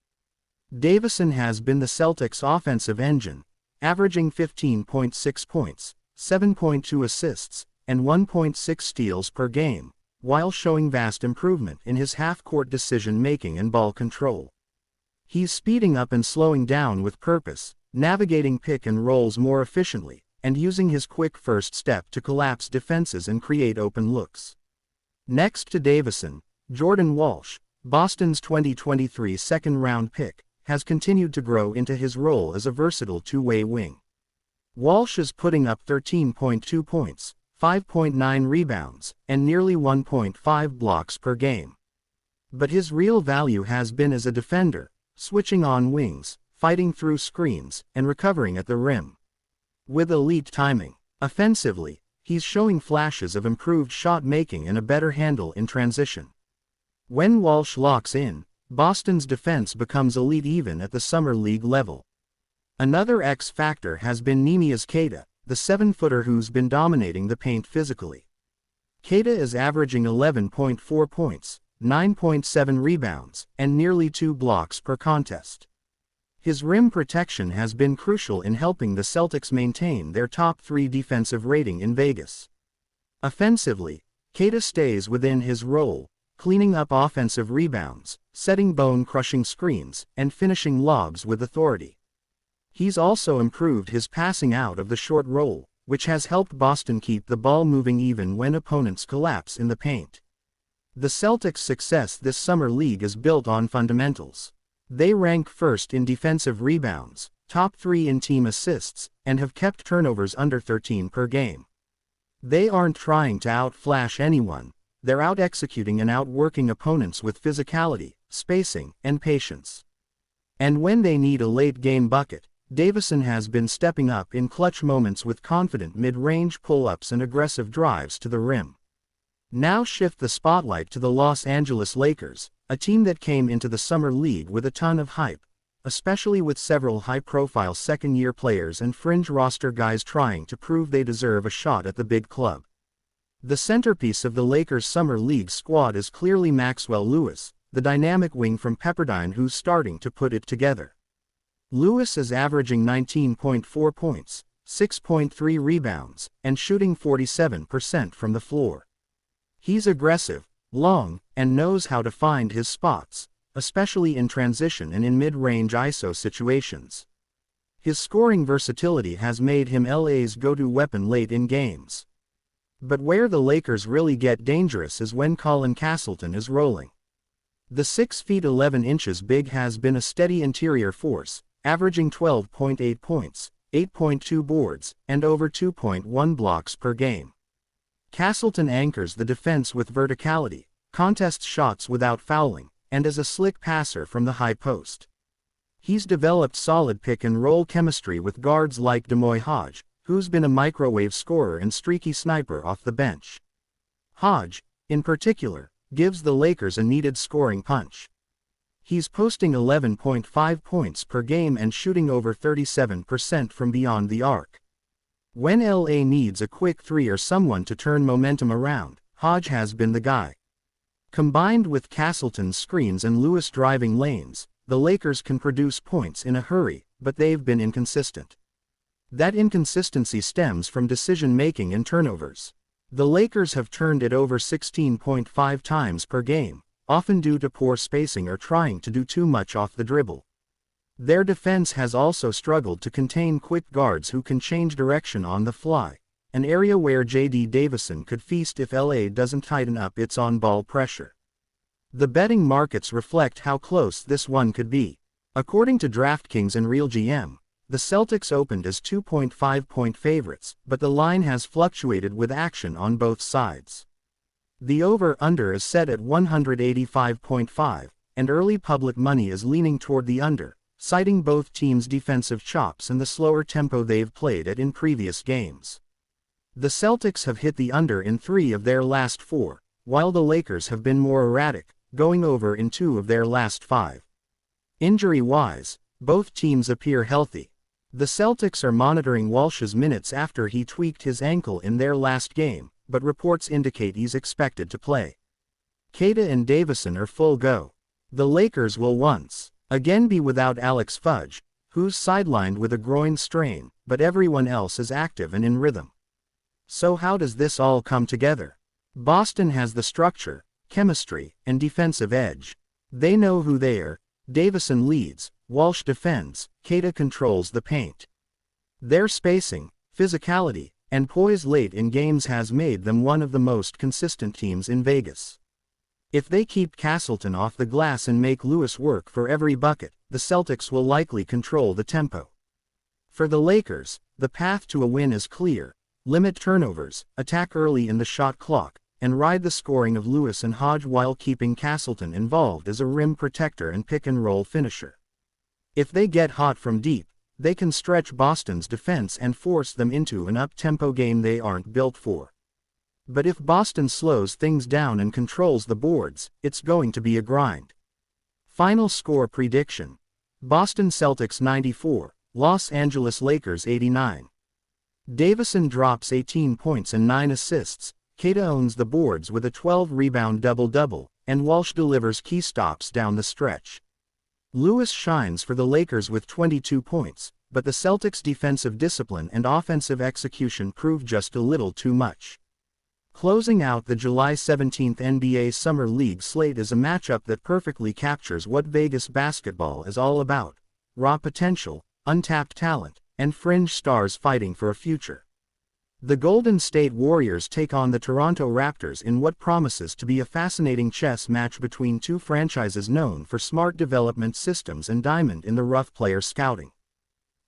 Davison has been the Celtics' offensive engine, averaging 15.6 points, 7.2 assists, and 1.6 steals per game, while showing vast improvement in his half-court decision-making and ball control. He's speeding up and slowing down with purpose, navigating pick and rolls more efficiently, and using his quick first step to collapse defenses and create open looks. Next to Davison, Jordan Walsh, Boston's 2023 second-round pick, has continued to grow into his role as a versatile two-way wing. Walsh is putting up 13.2 points, 5.9 rebounds, and nearly 1.5 blocks per game. But his real value has been as a defender, switching on wings, fighting through screens, and recovering at the rim. With elite timing, offensively, he's showing flashes of improved shot-making and a better handle in transition. When Walsh locks in, Boston's defense becomes elite even at the summer league level. Another X factor has been Neemias Queta, the 7-footer who's been dominating the paint physically. Queta is averaging 11.4 points, 9.7 rebounds, and nearly 2 blocks per contest. His rim protection has been crucial in helping the Celtics maintain their top 3 defensive rating in Vegas. Offensively, Queta stays within his role, cleaning up offensive rebounds, setting bone-crushing screens, and finishing lobs with authority. He's also improved his passing out of the short roll, which has helped Boston keep the ball moving even when opponents collapse in the paint. The Celtics' success this summer league is built on fundamentals. They rank first in defensive rebounds, top 3 in team assists, and have kept turnovers under 13 per game. They aren't trying to outflash anyone, they're out-executing and outworking opponents with physicality, spacing, and patience. And when they need a late-game bucket, Davison has been stepping up in clutch moments with confident mid-range pull-ups and aggressive drives to the rim. Now shift the spotlight to the Los Angeles Lakers, a team that came into the summer league with a ton of hype, especially with several high-profile second-year players and fringe roster guys trying to prove they deserve a shot at the big club. The centerpiece of the Lakers' summer league squad is clearly Maxwell Lewis, the dynamic wing from Pepperdine who's starting to put it together. Lewis is averaging 19.4 points, 6.3 rebounds, and shooting 47% from the floor. He's aggressive, long, and knows how to find his spots, especially in transition and in mid-range ISO situations. His scoring versatility has made him LA's go-to weapon late in games. But where the Lakers really get dangerous is when Colin Castleton is rolling. The 6 feet 11 inches big has been a steady interior force, averaging 12.8 points, 8.2 boards, and over 2.1 blocks per game. Castleton anchors the defense with verticality, contests shots without fouling, and is a slick passer from the high post. He's developed solid pick-and-roll chemistry with guards like Demoy Hodge, who's been a microwave scorer and streaky sniper off the bench. Hodge, in particular, gives the Lakers a needed scoring punch. He's posting 11.5 points per game and shooting over 37% from beyond the arc. When LA needs a quick 3 or someone to turn momentum around, Hodge has been the guy. Combined with Castleton's screens and Lewis driving lanes, the Lakers can produce points in a hurry, but they've been inconsistent. That inconsistency stems from decision-making and turnovers. The Lakers have turned it over 16.5 times per game, often due to poor spacing or trying to do too much off the dribble. Their defense has also struggled to contain quick guards who can change direction on the fly, an area where J.D. Davison could feast if LA doesn't tighten up its on-ball pressure. The betting markets reflect how close this one could be. According to DraftKings and RealGM, the Celtics opened as 2.5-point favorites, but the line has fluctuated with action on both sides. The over-under is set at 185.5, and early public money is leaning toward the under, citing both teams' defensive chops and the slower tempo they've played at in previous games. The Celtics have hit the under in 3 of their last 4, while the Lakers have been more erratic, going over in 2 of their last 5. Injury-wise, both teams appear healthy. The Celtics are monitoring Walsh's minutes after he tweaked his ankle in their last game, but reports indicate he's expected to play. Keita and Davison are full go. The Lakers will once again be without Alex Fudge, who's sidelined with a groin strain, but everyone else is active and in rhythm. So how does this all come together? Boston has the structure, chemistry, and defensive edge. They know who they are. Davison leads, Walsh defends, Keita controls the paint. Their spacing, physicality, and poise late in games has made them one of the most consistent teams in Vegas. If they keep Castleton off the glass and make Lewis work for every bucket, the Celtics will likely control the tempo. For the Lakers, the path to a win is clear: limit turnovers, attack early in the shot clock, and ride the scoring of Lewis and Hodge while keeping Castleton involved as a rim protector and pick-and-roll finisher. If they get hot from deep, they can stretch Boston's defense and force them into an up-tempo game they aren't built for. But if Boston slows things down and controls the boards, it's going to be a grind. Final score prediction: Boston Celtics 94, Los Angeles Lakers 89. Davison drops 18 points and 9 assists, Keita owns the boards with a 12-rebound double-double, and Walsh delivers key stops down the stretch. Lewis shines for the Lakers with 22 points, but the Celtics' defensive discipline and offensive execution prove just a little too much. Closing out the July 17 NBA Summer League slate is a matchup that perfectly captures what Vegas basketball is all about: raw potential, untapped talent, and fringe stars fighting for a future. The Golden State Warriors take on the Toronto Raptors in what promises to be a fascinating chess match between two franchises known for smart development systems and diamond-in-the-rough player scouting.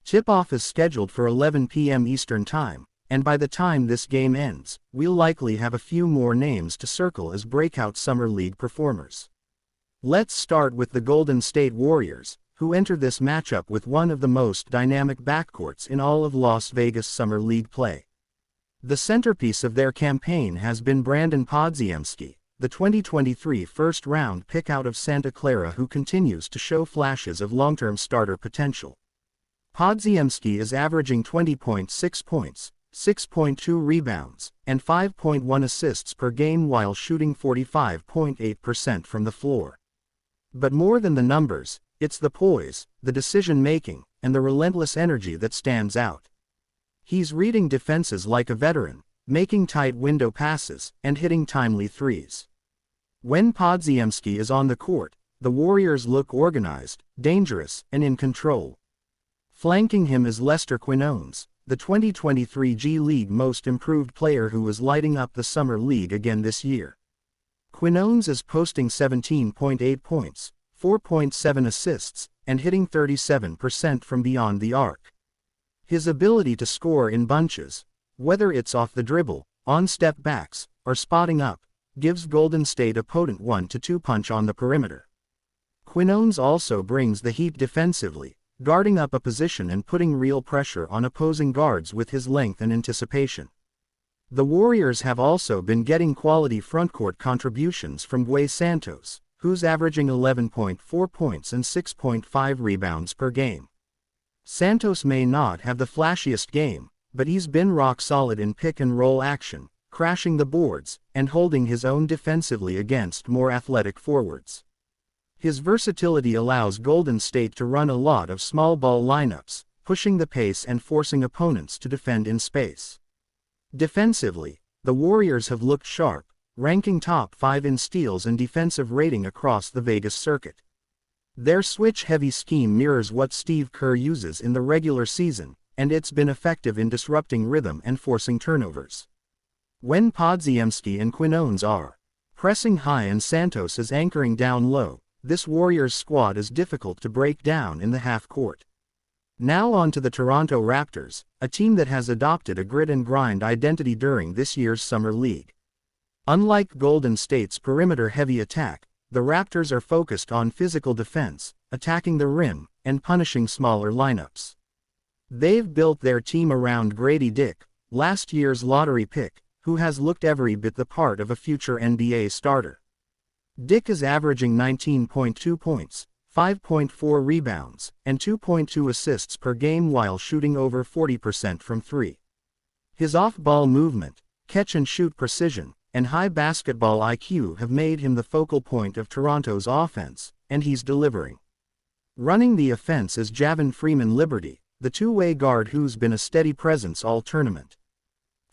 Tip-off is scheduled for 11 p.m. Eastern Time, and by the time this game ends, we'll likely have a few more names to circle as breakout Summer League performers. Let's start with the Golden State Warriors, who enter this matchup with one of the most dynamic backcourts in all of Las Vegas Summer League play. The centerpiece of their campaign has been Brandon Podziemski, the 2023 first-round pick out of Santa Clara who continues to show flashes of long-term starter potential. Podziemski is averaging 20.6 points, 6.2 rebounds, and 5.1 assists per game while shooting 45.8% from the floor. But more than the numbers, it's the poise, the decision-making, and the relentless energy that stands out. He's reading defenses like a veteran, making tight window passes, and hitting timely threes. When Podziemski is on the court, the Warriors look organized, dangerous, and in control. Flanking him is Lester Quinones, the 2023 G League Most Improved Player who is lighting up the Summer League again this year. Quinones is posting 17.8 points, 4.7 assists, and hitting 37% from beyond the arc. His ability to score in bunches, whether it's off the dribble, on step backs, or spotting up, gives Golden State a potent 1-2 punch on the perimeter. Quinones also brings the heat defensively, guarding up a position and putting real pressure on opposing guards with his length and anticipation. The Warriors have also been getting quality frontcourt contributions from Guay Santos, who's averaging 11.4 points and 6.5 rebounds per game. Santos may not have the flashiest game, but he's been rock solid in pick-and-roll action, crashing the boards, and holding his own defensively against more athletic forwards. His versatility allows Golden State to run a lot of small ball lineups, pushing the pace and forcing opponents to defend in space. Defensively, the Warriors have looked sharp, ranking top 5 in steals and defensive rating across the Vegas circuit. Their switch-heavy scheme mirrors what Steve Kerr uses in the regular season, and it's been effective in disrupting rhythm and forcing turnovers. When Podziemski and Quinones are pressing high and Santos is anchoring down low, this Warriors squad is difficult to break down in the half-court. Now on to the Toronto Raptors, a team that has adopted a grit-and-grind identity during this year's Summer League. Unlike Golden State's perimeter-heavy attack, the Raptors are focused on physical defense, attacking the rim, and punishing smaller lineups. They've built their team around Grady Dick, last year's lottery pick, who has looked every bit the part of a future NBA starter. Dick is averaging 19.2 points, 5.4 rebounds, and 2.2 assists per game while shooting over 40% from 3. His off-ball movement, catch-and-shoot precision, and high basketball IQ have made him the focal point of Toronto's offense, and he's delivering. Running the offense is Javon Freeman-Liberty, the two-way guard who's been a steady presence all tournament.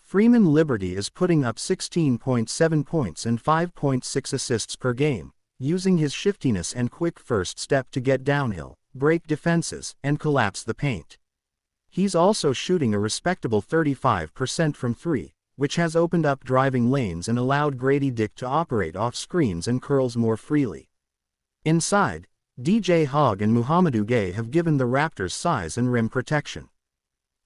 Freeman-Liberty is putting up 16.7 points and 5.6 assists per game, using his shiftiness and quick first step to get downhill, break defenses, and collapse the paint. He's also shooting a respectable 35% from 3, which has opened up driving lanes and allowed Grady Dick to operate off screens and curls more freely. Inside, DJ Hogg and Muhammadu Gay have given the Raptors size and rim protection.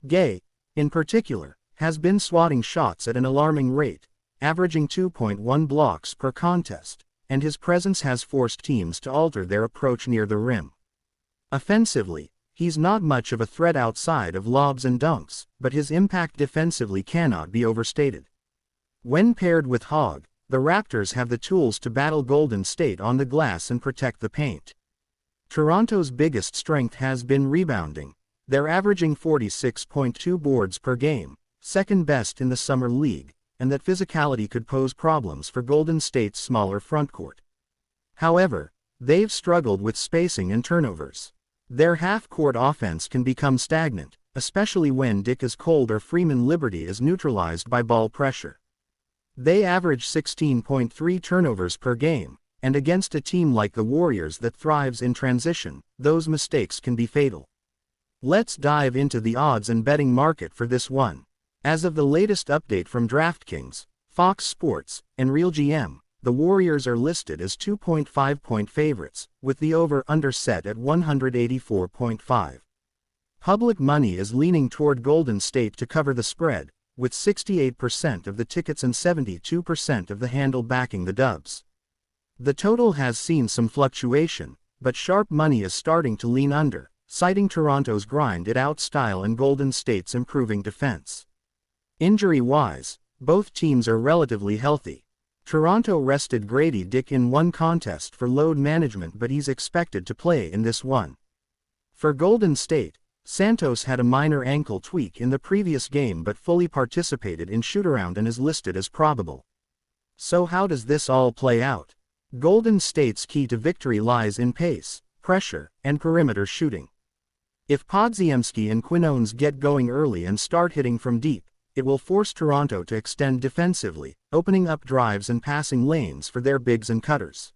Gay, in particular, has been swatting shots at an alarming rate, averaging 2.1 blocks per contest, and his presence has forced teams to alter their approach near the rim. Offensively, he's not much of a threat outside of lobs and dunks, but his impact defensively cannot be overstated. When paired with Hogg, the Raptors have the tools to battle Golden State on the glass and protect the paint. Toronto's biggest strength has been rebounding. They're averaging 46.2 boards per game, second best in the Summer League, and that physicality could pose problems for Golden State's smaller frontcourt. However, they've struggled with spacing and turnovers. Their half-court offense can become stagnant, especially when Dick is cold or Freeman-Liberty is neutralized by ball pressure. They average 16.3 turnovers per game, and against a team like the Warriors that thrives in transition, those mistakes can be fatal. Let's dive into the odds and betting market for this one. As of the latest update from DraftKings, Fox Sports, and RealGM, the Warriors are listed as 2.5-point favorites, with the over-under set at 184.5. Public money is leaning toward Golden State to cover the spread, with 68% of the tickets and 72% of the handle backing the Dubs. The total has seen some fluctuation, but sharp money is starting to lean under, citing Toronto's grind-it-out style and Golden State's improving defense. Injury-wise, both teams are relatively healthy. Toronto rested Grady Dick in one contest for load management, but he's expected to play in this one. For Golden State, Santos had a minor ankle tweak in the previous game but fully participated in shootaround and is listed as probable. So how does this all play out? Golden State's key to victory lies in pace, pressure, and perimeter shooting. If Podziemski and Quinones get going early and start hitting from deep, it will force Toronto to extend defensively, opening up drives and passing lanes for their bigs and cutters.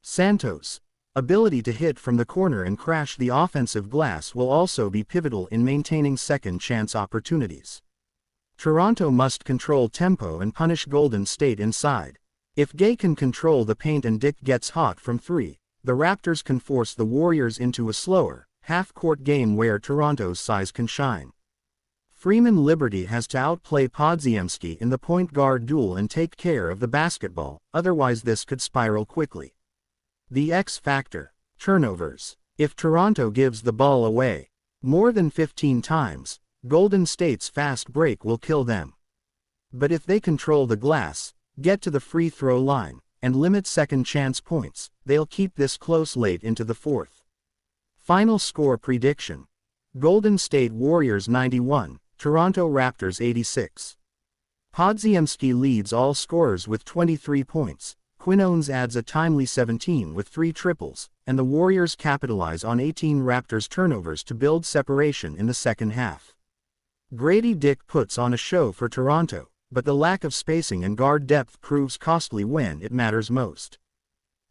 Santos' ability to hit from the corner and crash the offensive glass will also be pivotal in maintaining second-chance opportunities. Toronto must control tempo and punish Golden State inside. If Gay can control the paint and Dick gets hot from 3, the Raptors can force the Warriors into a slower, half-court game where Toronto's size can shine. Freeman-Liberty has to outplay Podziemski in the point guard duel and take care of the basketball, otherwise this could spiral quickly. The X factor: turnovers. If Toronto gives the ball away more than 15 times, Golden State's fast break will kill them. But if they control the glass, get to the free throw line, and limit second chance points, they'll keep this close late into the fourth. Final score prediction: Golden State Warriors 91, Toronto Raptors 86. Podziemski leads all scorers with 23 points, Quinones adds a timely 17 with 3 triples, and the Warriors capitalize on 18 Raptors turnovers to build separation in the second half. Grady Dick puts on a show for Toronto, but the lack of spacing and guard depth proves costly when it matters most.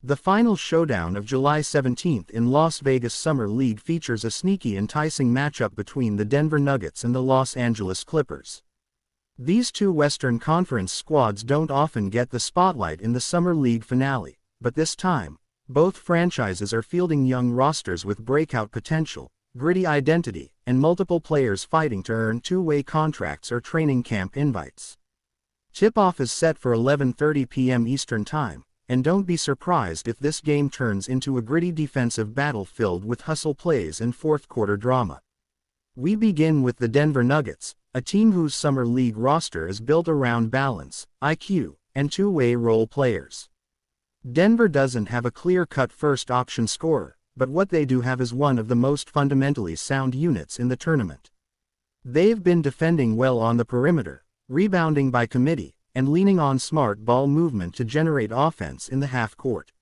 The final showdown of July 17 in Las Vegas Summer League features a sneaky, enticing matchup between the Denver Nuggets and the Los Angeles Clippers. These two Western Conference squads don't often get the spotlight in the Summer League finale, but this time, both franchises are fielding young rosters with breakout potential, gritty identity, and multiple players fighting to earn two-way contracts or training camp invites. Tip-off is set for 11:30 p.m. Eastern Time, and don't be surprised if this game turns into a gritty defensive battle filled with hustle plays and fourth-quarter drama. We begin with the Denver Nuggets, a team whose Summer League roster is built around balance, IQ, and two-way role players. Denver doesn't have a clear-cut first-option scorer, but what they do have is one of the most fundamentally sound units in the tournament. They've been defending well on the perimeter, rebounding by committee, and leaning on smart ball movement to generate offense in the half-court.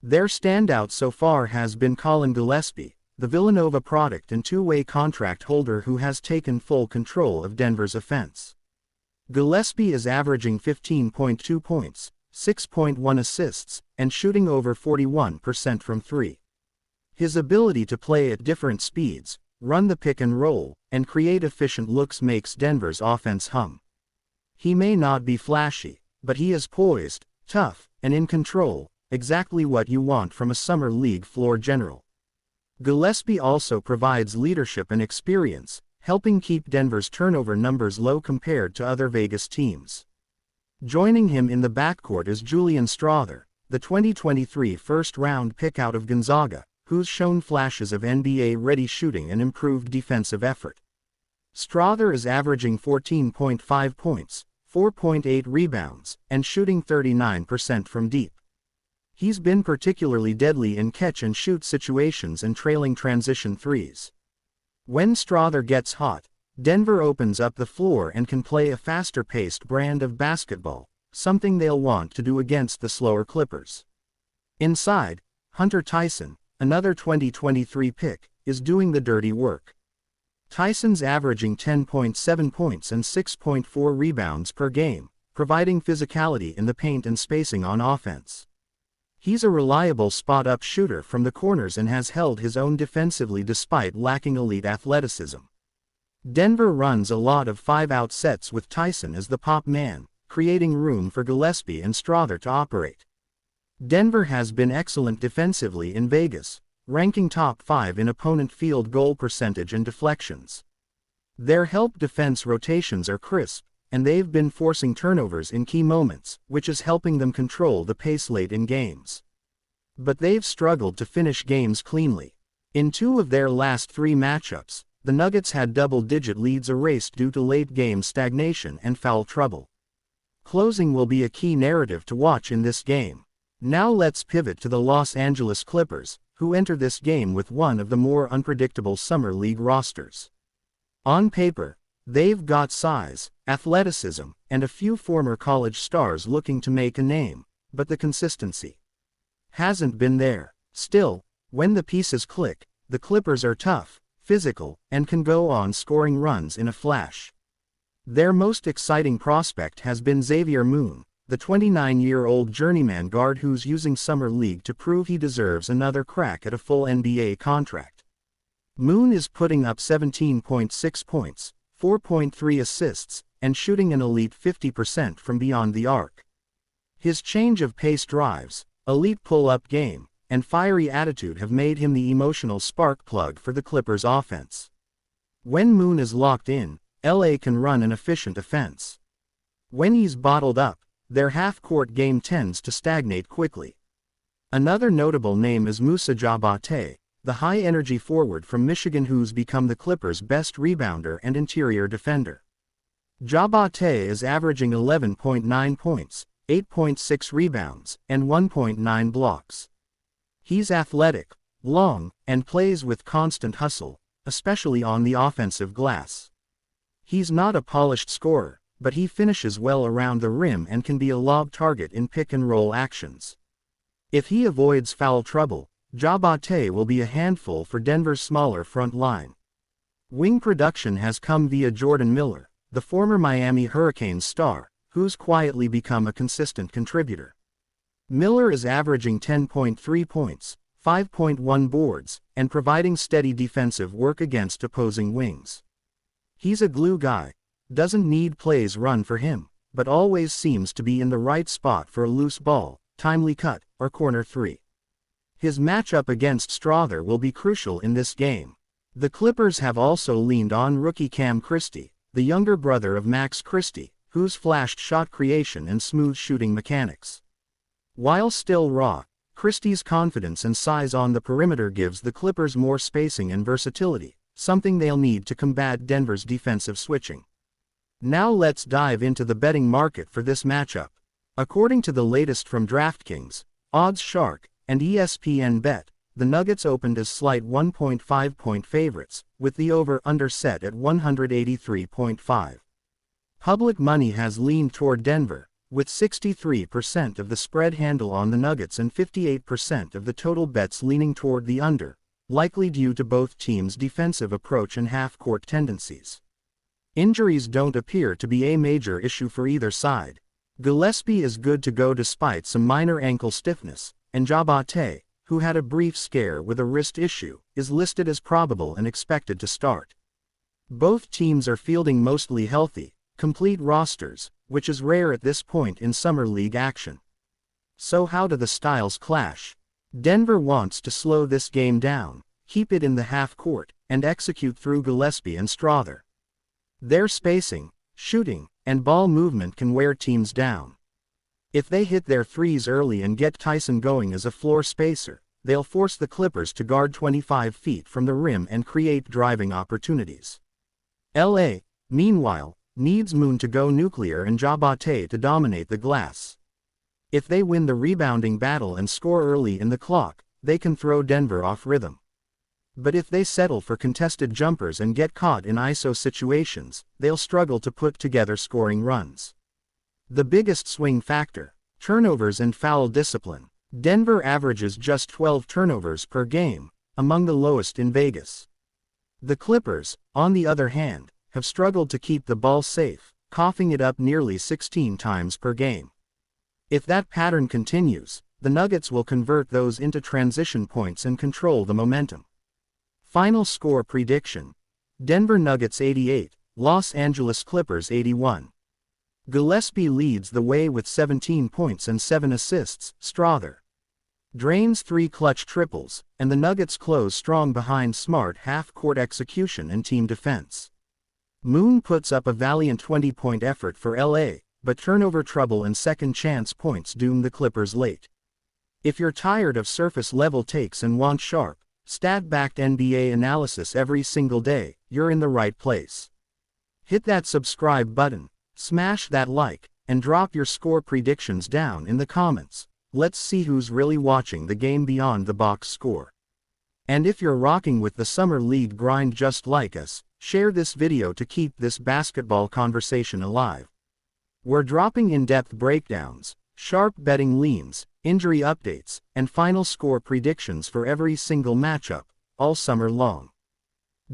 Their standout so far has been Colin Gillespie, the Villanova product and two-way contract holder who has taken full control of Denver's offense. Gillespie is averaging 15.2 points, 6.1 assists, and shooting over 41% from three. His ability to play at different speeds, run the pick and roll, and create efficient looks makes Denver's offense hum. He may not be flashy, but he is poised, tough, and in control, exactly what you want from a Summer League floor general. Gillespie also provides leadership and experience, helping keep Denver's turnover numbers low compared to other Vegas teams. Joining him in the backcourt is Julian Strawther, the 2023 first-round pick out of Gonzaga, who's shown flashes of NBA-ready shooting and improved defensive effort. Strawther is averaging 14.5 points, 4.8 rebounds, and shooting 39% from deep. He's been particularly deadly in catch-and-shoot situations and trailing transition threes. When Strawther gets hot, Denver opens up the floor and can play a faster-paced brand of basketball, something they'll want to do against the slower Clippers. Inside, Hunter Tyson, another 2023 pick, is doing the dirty work. Tyson's averaging 10.7 points and 6.4 rebounds per game, providing physicality in the paint and spacing on offense. He's a reliable spot-up shooter from the corners and has held his own defensively despite lacking elite athleticism. Denver runs a lot of 5-out sets with Tyson as the pop man, creating room for Gillespie and Strawther to operate. Denver has been excellent defensively in Vegas, ranking top 5 in opponent field goal percentage and deflections. Their help defense rotations are crisp, and they've been forcing turnovers in key moments, which is helping them control the pace late in games. But they've struggled to finish games cleanly. In 2 of their last 3 matchups, the Nuggets had double-digit leads erased due to late-game stagnation and foul trouble. Closing will be a key narrative to watch in this game. Now let's pivot to the Los Angeles Clippers, who enter this game with one of the more unpredictable Summer League rosters. On paper, they've got size, athleticism, and a few former college stars looking to make a name, but the consistency hasn't been there. Still, when the pieces click, the Clippers are tough, physical, and can go on scoring runs in a flash. Their most exciting prospect has been Xavier Moon, the 29-year-old journeyman guard who's using Summer League to prove he deserves another crack at a full NBA contract. Moon is putting up 17.6 points, 4.3 assists, and shooting an elite 50% from beyond the arc. His change of pace drives, elite pull-up game, and fiery attitude have made him the emotional spark plug for the Clippers' offense. When Moon is locked in, LA can run an efficient offense. When he's bottled up, their half-court game tends to stagnate quickly. Another notable name is Moussa Diabaté, the high-energy forward from Michigan who's become the Clippers' best rebounder and interior defender. Diabaté is averaging 11.9 points, 8.6 rebounds, and 1.9 blocks. He's athletic, long, and plays with constant hustle, especially on the offensive glass. He's not a polished scorer, but he finishes well around the rim and can be a lob target in pick-and-roll actions. If he avoids foul trouble, Jabate will be a handful for Denver's smaller front line. Wing production has come via Jordan Miller, the former Miami Hurricanes star, who's quietly become a consistent contributor. Miller is averaging 10.3 points, 5.1 boards, and providing steady defensive work against opposing wings. He's a glue guy, doesn't need plays run for him, but always seems to be in the right spot for a loose ball, timely cut, or corner three. His matchup against Strother will be crucial in this game. The Clippers have also leaned on rookie Cam Christie, the younger brother of Max Christie, who's flashed shot creation and smooth shooting mechanics. While still raw, Christie's confidence and size on the perimeter gives the Clippers more spacing and versatility, something they'll need to combat Denver's defensive switching. Now let's dive into the betting market for this matchup. According to the latest from DraftKings, OddsShark, and ESPN Bet, the Nuggets opened as slight 1.5-point favorites, with the over-under set at 183.5. Public money has leaned toward Denver, with 63% of the spread handle on the Nuggets and 58% of the total bets leaning toward the under, likely due to both teams' defensive approach and half-court tendencies. Injuries don't appear to be a major issue for either side. Gillespie is good to go despite some minor ankle stiffness, and Jabate, who had a brief scare with a wrist issue, is listed as probable and expected to start. Both teams are fielding mostly healthy, complete rosters, which is rare at this point in summer league action. So how do the styles clash? Denver wants to slow this game down, keep it in the half court, and execute through Gillespie and Strother. Their spacing, shooting, and ball movement can wear teams down. If they hit their threes early and get Tyson going as a floor spacer, they'll force the Clippers to guard 25 feet from the rim and create driving opportunities. LA, meanwhile, needs Moon to go nuclear and Jabate to dominate the glass. If they win the rebounding battle and score early in the clock, they can throw Denver off rhythm. But if they settle for contested jumpers and get caught in ISO situations, they'll struggle to put together scoring runs. The biggest swing factor: turnovers and foul discipline. Denver averages just 12 turnovers per game, among the lowest in Vegas. The Clippers, on the other hand, have struggled to keep the ball safe, coughing it up nearly 16 times per game. If that pattern continues, the Nuggets will convert those into transition points and control the momentum. Final score prediction: Denver Nuggets 88, Los Angeles Clippers 81. Gillespie leads the way with 17 points and 7 assists, Strother drains 3 clutch triples, and the Nuggets close strong behind smart half-court execution and team defense. Moon puts up a valiant 20-point effort for LA, but turnover trouble and second-chance points doom the Clippers late. If you're tired of surface-level takes and want sharp, stat-backed NBA analysis every single day, you're in the right place. Hit that subscribe button, smash that like, and drop your score predictions down in the comments. Let's see who's really watching the game beyond the box score. And if you're rocking with the Summer League grind just like us, share this video to keep this basketball conversation alive. We're dropping in-depth breakdowns, sharp betting leans, injury updates, and final score predictions for every single matchup, all summer long.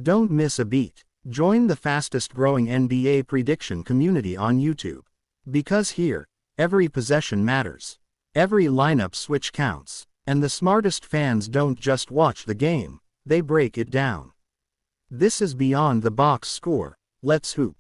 Don't miss a beat. Join the fastest-growing NBA prediction community on YouTube. Because here, every possession matters. Every lineup switch counts. And the smartest fans don't just watch the game, they break it down. This is Beyond the Box Score. Let's hoop.